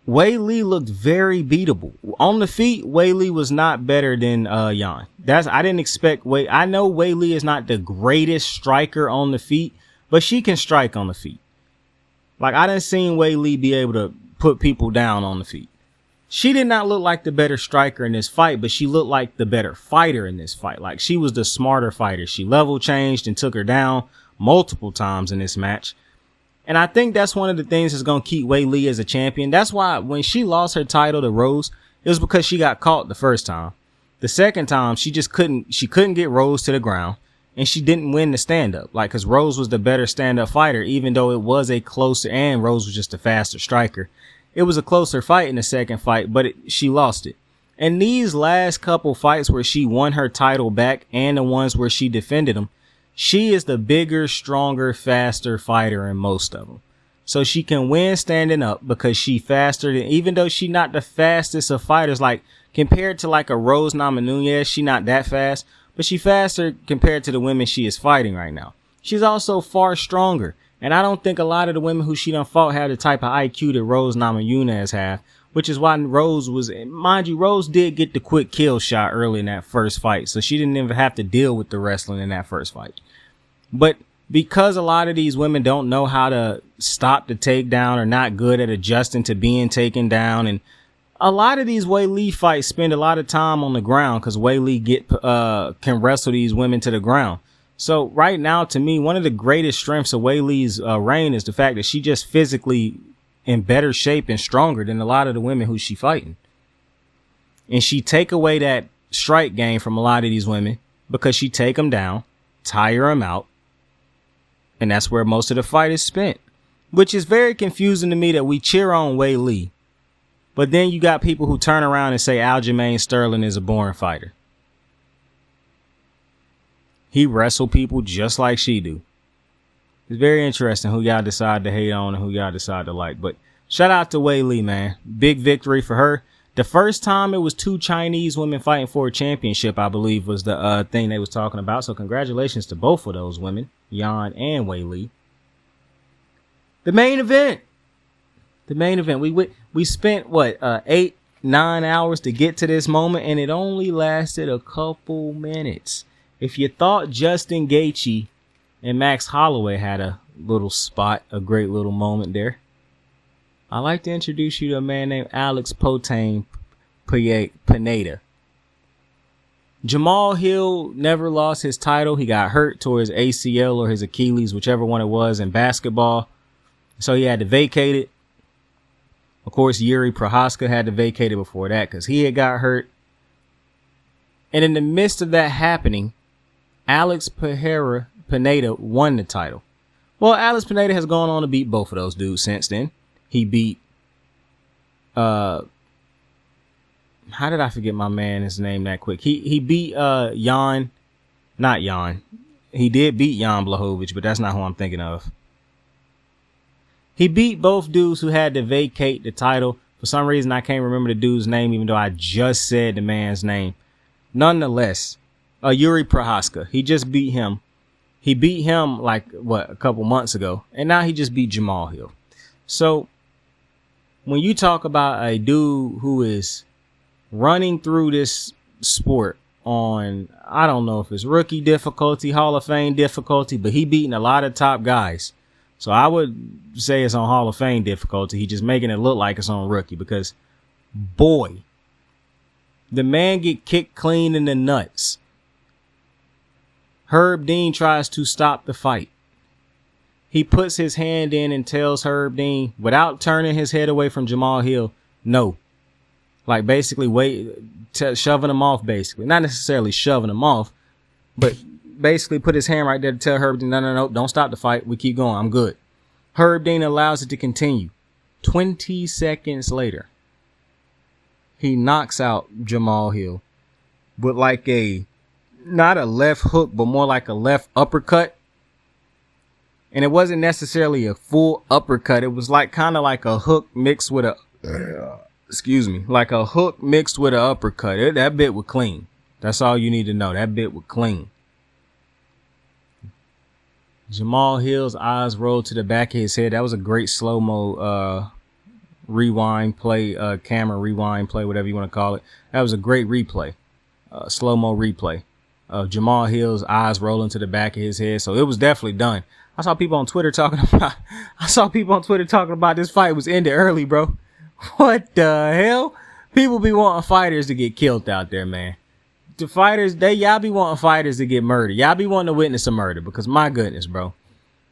Wei Li looked very beatable. On the feet, Wei Li was not better than Yan. I didn't expect I know Wei Li is not the greatest striker on the feet, but she can strike on the feet. Like, I done seen Wei Li be able to put people down on the feet. She did not look like the better striker in this fight, but she looked like the better fighter in this fight. Like, she was the smarter fighter. She level changed and took her down multiple times in this match. And I think that's one of the things that's going to keep Wei Li as a champion. That's why when she lost her title to Rose, it was because she got caught the first time. The second time, she couldn't get Rose to the ground, and she didn't win the stand-up. Like, because Rose was the better stand-up fighter, even though it was a closer, and Rose was just a faster striker. It was a closer fight in the second fight, but she lost it. And these last couple fights where she won her title back and the ones where she defended them, she is the bigger, stronger, faster fighter in most of them. So she can win standing up because she faster than, even though she not the fastest of fighters, like compared to like a Rose Namajunas, she not that fast, but she faster compared to the women she is fighting right now. She's also far stronger. And I don't think a lot of the women who she done fought have the type of IQ that Rose Namajunas have, which is why Rose was, mind you, Rose did get the quick kill shot early in that first fight. So she didn't even have to deal with the wrestling in that first fight. But because a lot of these women don't know how to stop the takedown or not good at adjusting to being taken down, and a lot of these Wei Li fights spend a lot of time on the ground because Wei Li can wrestle these women to the ground. So right now, to me, one of the greatest strengths of Wei Li's reign is the fact that she just physically in better shape and stronger than a lot of the women who she fighting. And she take away that strike game from a lot of these women because she take them down, tire them out. And that's where most of the fight is spent, which is very confusing to me that we cheer on Wei Li. But then you got people who turn around and say Aljamain Sterling is a boring fighter. He wrestle people just like she do. It's very interesting who y'all decide to hate on and who y'all decide to like. But shout out to Wei Li, man. Big victory for her. The first time it was 2 Chinese women fighting for a championship, I believe, was the thing they was talking about. So congratulations to both of those women, Yan and Wei Li. The main event. We spent what 8-9 hours to get to this moment, and it only lasted a couple minutes. If you thought Justin Gaethje and Max Holloway had a little spot, a great little moment there, I'd like to introduce you to a man named Alex Potain Pineda. Jamal Hill never lost his title. He got hurt toward his ACL or his Achilles, whichever one it was, in basketball. So he had to vacate it. Of course, Yuri Prohaska had to vacate it before that because he had got hurt. And in the midst of that happening, Alex Pineda won the title. Well, Alex Pineda has gone on to beat both of those dudes since then. He beat, how did I forget my man his name that quick? He beat not Jan. He did beat Jan Blachowicz, but that's not who I'm thinking of. He beat both dudes who had to vacate the title. For some reason, I can't remember the dude's name, even though I just said the man's name. Nonetheless, Yuri Prohaska. He just beat him. He beat him like, a couple months ago. And now he just beat Jamal Hill. So when you talk about a dude who is running through this sport on, I don't know if it's rookie difficulty, Hall of Fame difficulty, but he beating a lot of top guys. So I would say it's on Hall of Fame difficulty. He just making it look like it's on rookie because, boy, the man get kicked clean in the nuts. Herb Dean tries to stop the fight. He puts his hand in and tells Herb Dean, without turning his head away from Jamal Hill, no. Like basically shoving him off, basically. Not necessarily shoving him off, but basically put his hand right there to tell Herb Dean, no, don't stop the fight. We keep going. I'm good. Herb Dean allows it to continue. 20 seconds later, he knocks out Jamal Hill with like not a left hook, but more like a left uppercut. And it wasn't necessarily a full uppercut. It was like kind of like a hook mixed with like a hook mixed with an uppercut. That bit was clean. That's all you need to know. That bit was clean. Jamal Hill's eyes rolled to the back of his head. That was a great slow-mo rewind play, camera rewind play, whatever you want to call it. That was a great replay, slow-mo replay of Jamal Hill's eyes rolling to the back of his head. So it was definitely done. I saw people on Twitter talking about this fight was ended early, bro. What the hell? People be wanting fighters to get killed out there, man. The fighters, y'all be wanting fighters to get murdered. Y'all be wanting to witness a murder because my goodness, bro.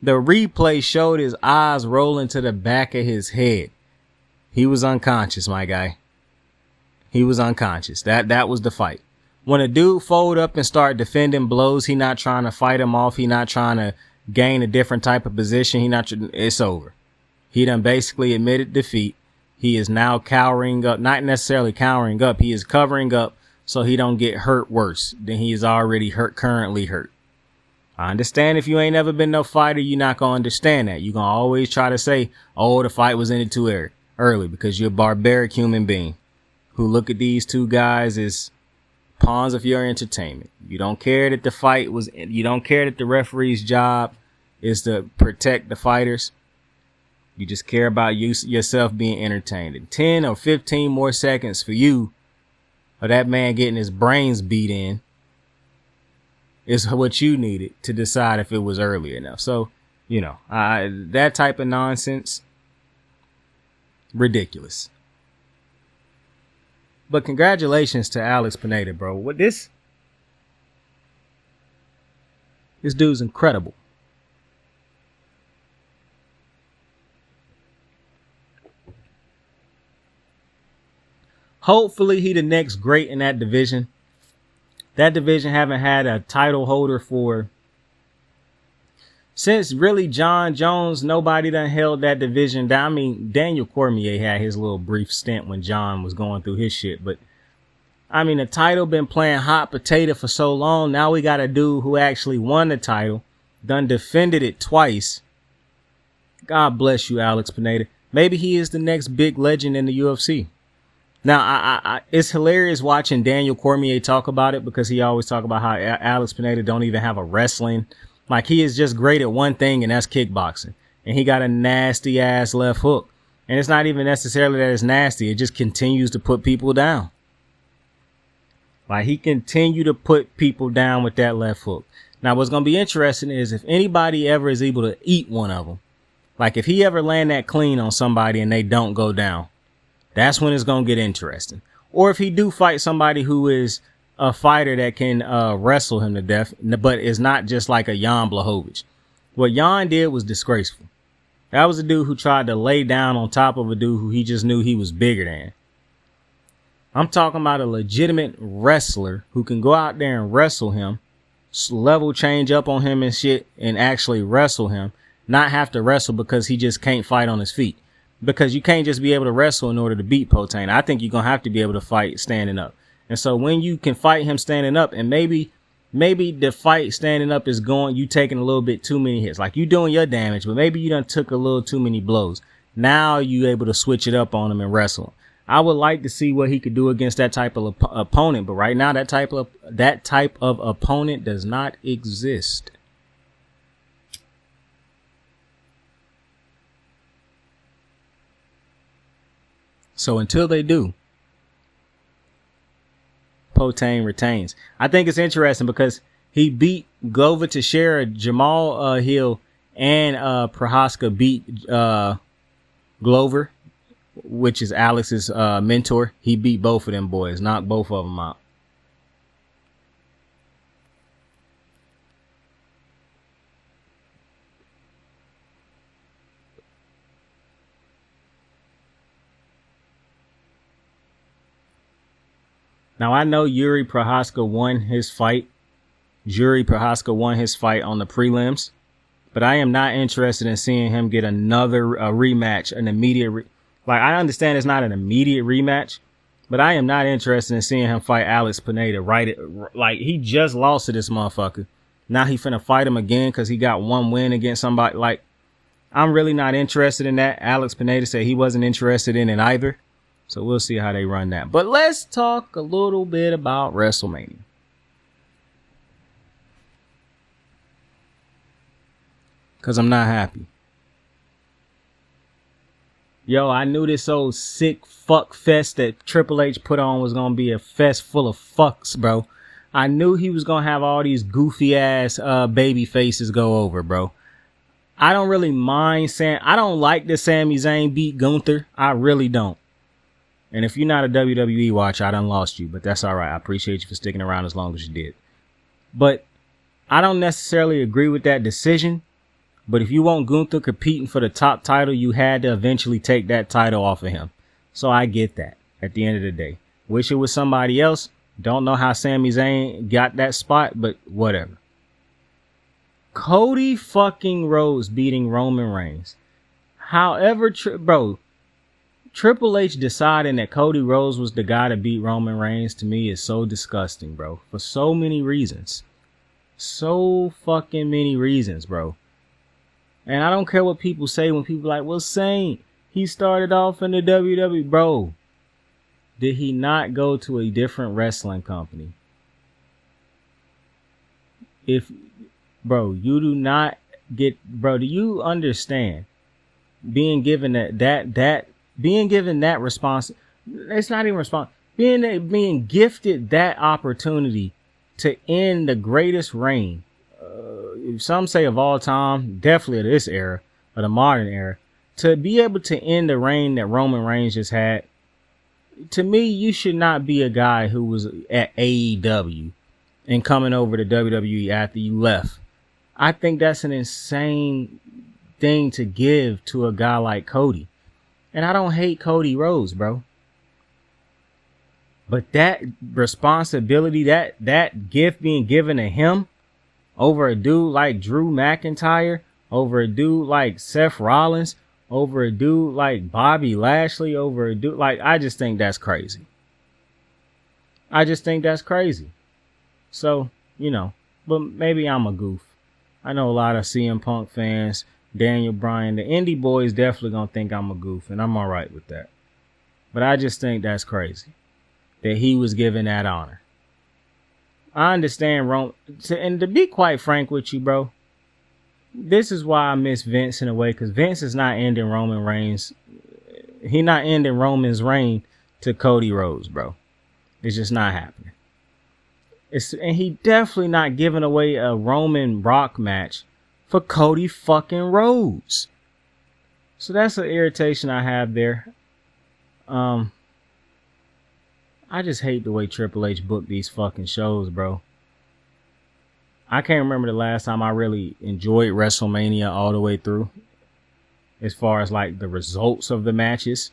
The replay showed his eyes rolling to the back of his head. He was unconscious, my guy. He was unconscious. That was the fight. When a dude fold up and start defending blows, he not trying to fight him off. He not trying to gain a different type of position. It's over. He done basically admitted defeat. He is now cowering up, not necessarily cowering up. He is covering up so he don't get hurt worse than he is already currently hurt. I understand if you ain't never been no fighter, you're not going to understand that. You're going to always try to say, oh, the fight was ended too early because you're a barbaric human being who look at these two guys as pawns of your entertainment. You don't care that you don't care that the referee's job is to protect the fighters. You just care about yourself being entertained. And 10 or 15 more seconds for you or that man getting his brains beat in is what you needed to decide if it was early enough. So, that type of nonsense, ridiculous. But congratulations to Alex Pineda, bro. This dude's incredible. Hopefully he the next great in that division. That division haven't had a title holder since really John Jones. Nobody done held that division down. I mean, Daniel Cormier had his little brief stint when John was going through his shit. But, I mean, the title been playing hot potato for so long. Now we got a dude who actually won the title. Done defended it twice. God bless you, Alex Pineda. Maybe he is the next big legend in the UFC. Now, I it's hilarious watching Daniel Cormier talk about it because he always talk about how Alex Pineda don't even have a wrestling. Like, he is just great at one thing, and that's kickboxing. And he got a nasty ass left hook. And it's not even necessarily that it's nasty. It just continues to put people down. Like, he continued to put people down with that left hook. Now, what's going to be interesting is if anybody ever is able to eat one of them, like if he ever land that clean on somebody and they don't go down, that's when it's going to get interesting. Or if he do fight somebody who is a fighter that can wrestle him to death, but is not just like a Jan Blachowicz. What Jan did was disgraceful. That was a dude who tried to lay down on top of a dude who he just knew he was bigger than. I'm talking about a legitimate wrestler who can go out there and wrestle him, level change up on him and shit, and actually wrestle him. Not have to wrestle because he just can't fight on his feet. Because you can't just be able to wrestle in order to beat Potain. I think you're going to have to be able to fight standing up. And so when you can fight him standing up, and maybe the fight standing up is you taking a little bit too many hits. Like, you doing your damage, but maybe you done took a little too many blows. Now you able to switch it up on him and wrestle. I would like to see what he could do against that type of opponent. But right now, that type of opponent does not exist. So until they do, Potain retains. I think it's interesting because he beat Glover Teixeira, Jamal Hill, and Prohaska beat Glover, which is Alex's mentor. He beat both of them boys, knocked both of them out. Now, I know Yuri Prohaska won his fight. Yuri Prohaska won his fight on the prelims. But I am not interested in seeing him get another rematch, an immediate. Like, I understand it's not an immediate rematch, but I am not interested in seeing him fight Alex Pineda. Like, he just lost to this motherfucker. Now he finna fight him again because he got one win against somebody. Like, I'm really not interested in that. Alex Pineda said he wasn't interested in it either. So we'll see how they run that. But let's talk a little bit about WrestleMania. Because I'm not happy. Yo, I knew this old sick fuck fest that Triple H put on was going to be a fest full of fucks, bro. I knew he was going to have all these goofy ass baby faces go over, bro. I don't really mind I don't like that Sami Zayn beat Gunther. I really don't. And if you're not a WWE watcher, I done lost you, but that's all right. I appreciate you for sticking around as long as you did. But I don't necessarily agree with that decision. But if you want Gunther competing for the top title, you had to eventually take that title off of him. So I get that at the end of the day. Wish it was somebody else. Don't know how Sami Zayn got that spot, but whatever. Cody fucking Rhodes beating Roman Reigns. However, Triple H deciding that Cody Rhodes was the guy to beat Roman Reigns, to me, is so disgusting, bro. For so many reasons. So fucking many reasons, bro. And I don't care what people say when people are like, well, Saint, he started off in the WWE. Bro, did he not go to a different wrestling company? Do you understand being given that response? It's not even response. Being gifted that opportunity to end the greatest reign. Some say of all time, definitely of this era, of the modern era, to be able to end the reign that Roman Reigns just had. To me, you should not be a guy who was at AEW and coming over to WWE after you left I think that's an insane thing to give to a guy like Cody. And I don't hate Cody Rhodes, bro. But that responsibility, that gift being given to him over a dude like Drew McIntyre, over a dude like Seth Rollins, over a dude like Bobby Lashley, over a dude like, I just think that's crazy. I just think that's crazy. So, you know, but maybe I'm a goof. I know a lot of CM Punk fans, Daniel Bryan, the indie boys definitely gonna think I'm a goof, and I'm all right with that. But I just think that's crazy that he was given that honor. I understand Rome, and to be quite frank with you, bro, this is why I miss Vince in a way, because Vince is not ending Roman Reigns. He not ending Roman's reign to Cody Rhodes, bro. It's just not happening. And he definitely not giving away a Roman Rock match for Cody fucking Rhodes. So that's an irritation I have there. I just hate the way Triple H booked these fucking shows, bro. I can't remember the last time I really enjoyed WrestleMania all the way through, as far as like the results of the matches.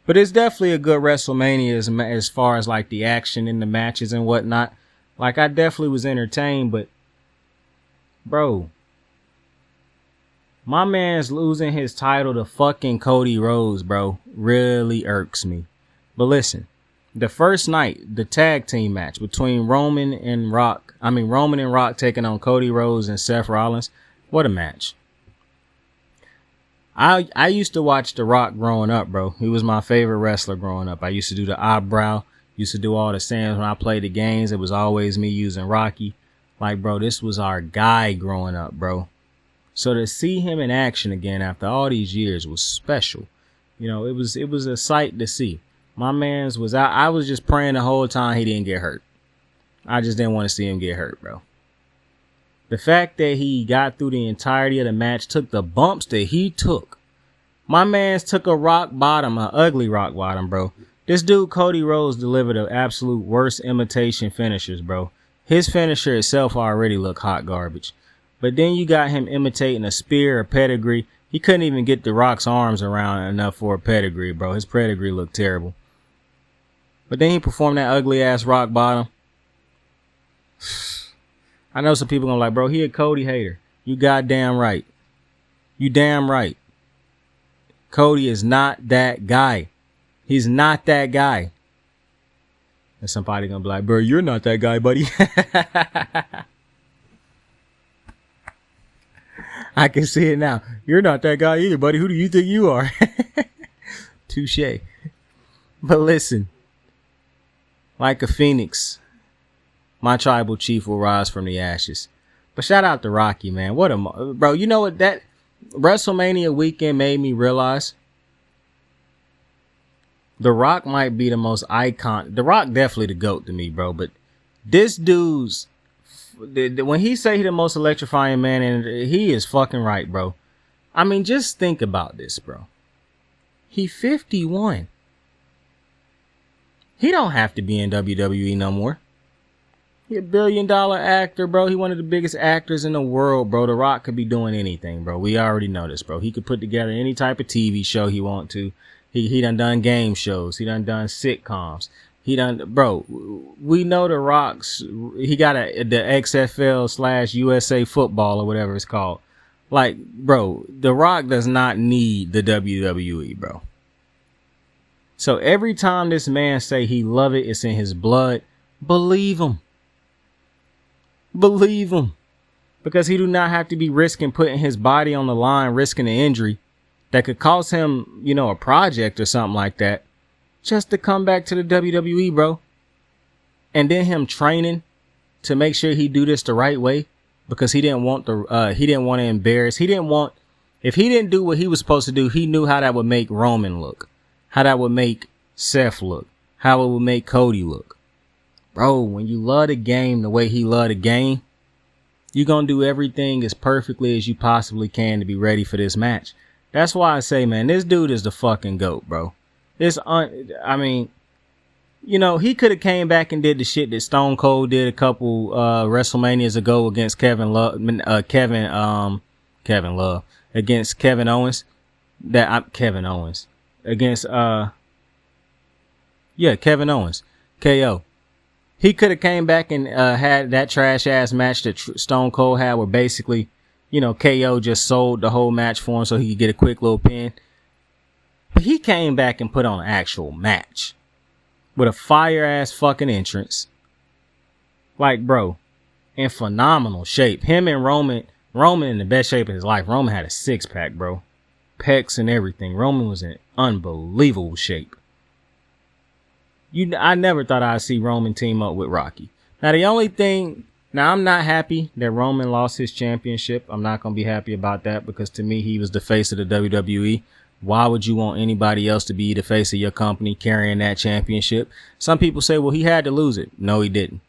But it's definitely a good WrestleMania as far as like the action in the matches and whatnot. Like, I definitely was entertained, but bro, my man's losing his title to fucking Cody Rhodes, bro, really irks me. But listen, the first night, the tag team match between Roman and Rock taking on Cody Rhodes and Seth Rollins. What a match. I used to watch The Rock growing up, bro. He was my favorite wrestler growing up. I used to do the eyebrow, used to do all the stands when I played the games. It was always me using Rocky. Like, bro, this was our guy growing up, bro. So to see him in action again after all these years was special. You know, it was a sight to see. My man's was I was just praying the whole time he didn't get hurt. I just didn't want to see him get hurt, bro. The fact that he got through the entirety of the match, took the bumps that he took. My man's took a rock bottom, an ugly rock bottom, bro. This dude, Cody Rhodes, delivered the absolute worst imitation finishers, bro. His finisher itself already looked hot garbage. But then you got him imitating a spear, a pedigree. He couldn't even get the Rock's arms around enough for a pedigree, bro. His pedigree looked terrible. But then he performed that ugly ass rock bottom. I know some people gonna like, bro, he a Cody hater. You goddamn right. You damn right. Cody is not that guy. He's not that guy. And somebody gonna be like, bro, you're not that guy, buddy. I can see it now. You're not that guy either, buddy. Who do you think you are? Touche. But listen, like a phoenix, my tribal chief will rise from the ashes. But shout out to Rocky, man. What a bro. You know what? That WrestleMania weekend made me realize The Rock might be the most icon. The Rock definitely the GOAT to me, bro. But this dude's, when he say he the most electrifying man, and he is fucking right, bro. I mean, just think about this, bro. He 51. He don't have to be in WWE no more. He a $1 billion actor, bro. He one of the biggest actors in the world, bro. The Rock could be doing anything, bro. We already know this, bro. He could put together any type of TV show he want to. He done game shows. He done sitcoms. Bro, we know the Rock's, he got the XFL/USA football or whatever it's called. Like, bro, the Rock does not need the WWE, bro. So every time this man say he love it, it's in his blood, believe him. Believe him. Because he do not have to be risking putting his body on the line, risking an injury that could cost him, you know, a project or something like that, just to come back to the WWE, bro. And then him training to make sure he do this the right way, because he didn't want to embarrass. If he didn't do what he was supposed to do, he knew how that would make Roman look, how that would make Seth look, how it would make Cody look. Bro, when you love the game the way he loved the game, you're going to do everything as perfectly as you possibly can to be ready for this match. That's why I say, man, this dude is the fucking GOAT, bro. I mean, you know, he could have came back and did the shit that Stone Cold did a couple WrestleManias ago against Kevin Love against Kevin Owens. Kevin Owens against Kevin Owens, KO. He could have came back and had that trash ass match that Stone Cold had, where basically, you know, KO just sold the whole match for him so he could get a quick little pin. But he came back and put on an actual match with a fire ass fucking entrance. Like, bro, in phenomenal shape. Him and Roman in the best shape of his life. Roman had a 6-pack, bro. Pecs and everything. Roman was in unbelievable shape. I never thought I'd see Roman team up with Rocky. Now, I'm not happy that Roman lost his championship. I'm not going to be happy about that because to me, he was the face of the WWE. Why would you want anybody else to be the face of your company carrying that championship? Some people say, well, he had to lose it. No, he didn't.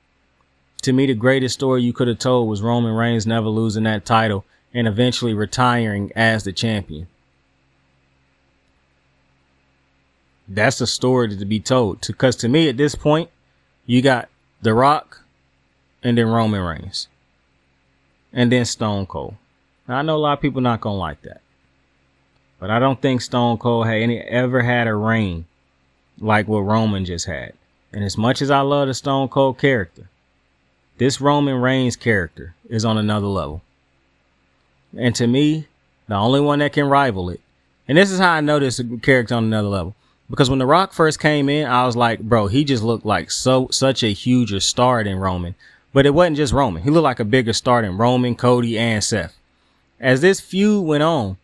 To me, the greatest story you could have told was Roman Reigns never losing that title and eventually retiring as the champion. That's a story to be told. Because to me, at this point, you got The Rock and then Roman Reigns. And then Stone Cold. Now, I know a lot of people not going to like that. But I don't think Stone Cold ever had a reign like what Roman just had. And as much as I love the Stone Cold character, this Roman Reigns character is on another level. And to me, the only one that can rival it. And this is how I know this character on another level. Because when The Rock first came in, I was like, bro, he just looked like such a huger star than Roman. But it wasn't just Roman. He looked like a bigger star than Roman, Cody, and Seth. As this feud went on,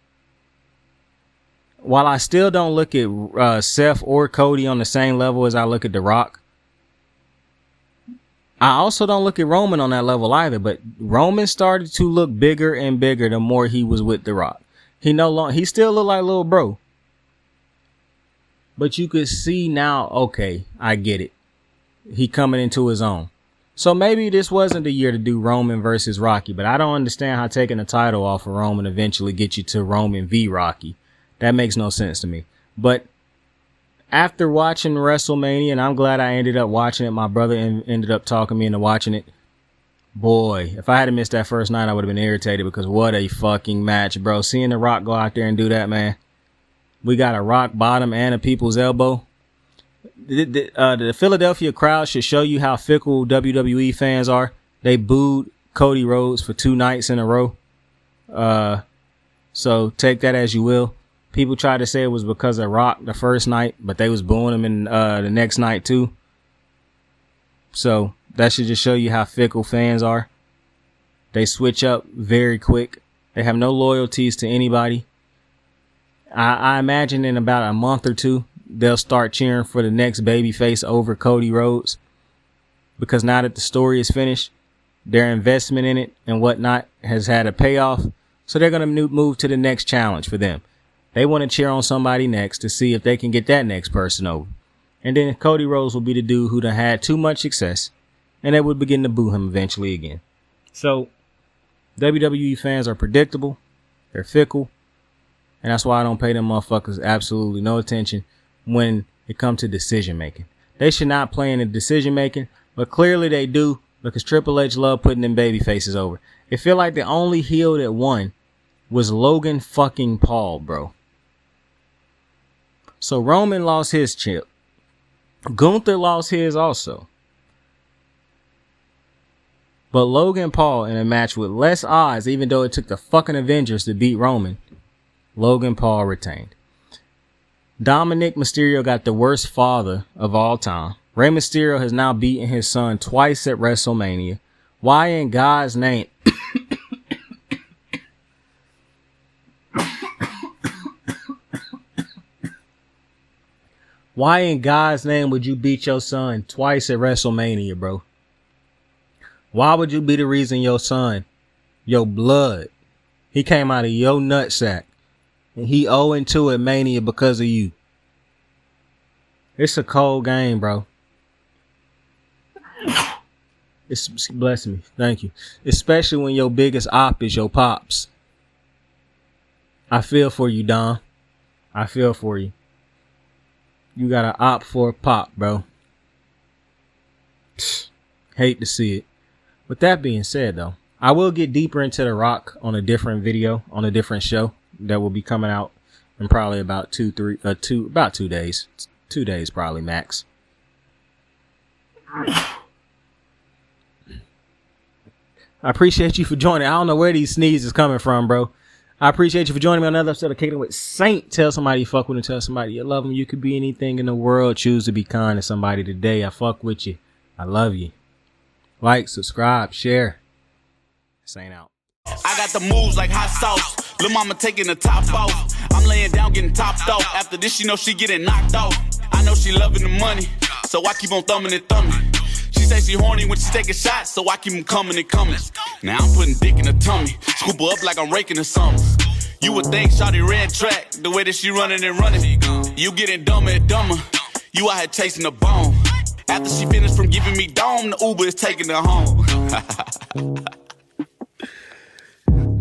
while I still don't look at Seth or Cody on the same level as I look at The Rock, I also don't look at Roman on that level either. But Roman started to look bigger and bigger the more he was with The Rock. He still looked like little bro. But you could see now, okay, I get it. He coming into his own. So maybe this wasn't the year to do Roman versus Rocky, but I don't understand how taking the title off of Roman eventually gets you to Roman v Rocky. That makes no sense to me. But after watching WrestleMania, and I'm glad I ended up watching it, my brother ended up talking me into watching it. Boy, if I had missed that first night, I would have been irritated because what a fucking match, bro. Seeing The Rock go out there and do that, man. We got a rock bottom and a people's elbow. The Philadelphia crowd should show you how fickle WWE fans are. They booed Cody Rhodes for 2 nights in a row. So take that as you will. People tried to say it was because of Rock the first night, but they was booing him in the next night too. So that should just show you how fickle fans are. They switch up very quick. They have no loyalties to anybody. I imagine in about a month or two, they'll start cheering for the next babyface over Cody Rhodes. Because now that the story is finished, their investment in it and whatnot has had a payoff. So they're going to move to the next challenge for them. They want to cheer on somebody next to see if they can get that next person over. And then Cody Rhodes will be the dude who done had too much success. And they would begin to boo him eventually again. So WWE fans are predictable. They're fickle. And that's why I don't pay them motherfuckers absolutely no attention when it comes to decision making. They should not play in the decision making, but clearly they do because Triple H loved putting them baby faces over. It feel like the only heel that won was Logan fucking Paul, bro. So Roman lost his chip. Gunther lost his also. But Logan Paul in a match with less odds, even though it took the fucking Avengers to beat Roman, Logan Paul retained. Dominic Mysterio got the worst father of all time. Rey Mysterio has now beaten his son twice at WrestleMania. Why in God's name? Why in God's name would you beat your son twice at WrestleMania, bro? Why would you be the reason your son, your blood, he came out of your nutsack? And he 0-2 at Mania because of you. It's a cold game, bro. It's bless me. Thank you. Especially when your biggest op is your pops. I feel for you, Don. I feel for you. You got to opt for a pop, bro. Hate to see it. With that being said, though, I will get deeper into The Rock on a different video, on a different show that will be coming out in probably about 2 days. 2 days probably max. I appreciate you for joining. I don't know where these sneezes coming from, bro. I appreciate you for joining me on another episode of Kicking With Saint. Tell somebody you fuck with them. Tell somebody you love them. You could be anything in the world. Choose to be kind to somebody today. I fuck with you. I love you. Like, subscribe, share. Saint out. I got the moves like hot sauce. Lil' mama taking the top off. I'm laying down getting topped off. After this, you know she getting knocked off. I know she loving the money, so I keep on thumbing and thumbing. She say she horny when she taking shots, so I keep them coming and coming. Now I'm putting dick in her tummy, scoop her up like I'm raking her something. You would think shawty ran track, the way that she running and running. You getting dumber and dumber, you out here chasing the bone. After she finished from giving me dome, the Uber is taking her home.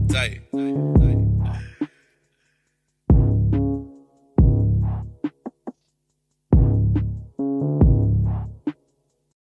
Tight.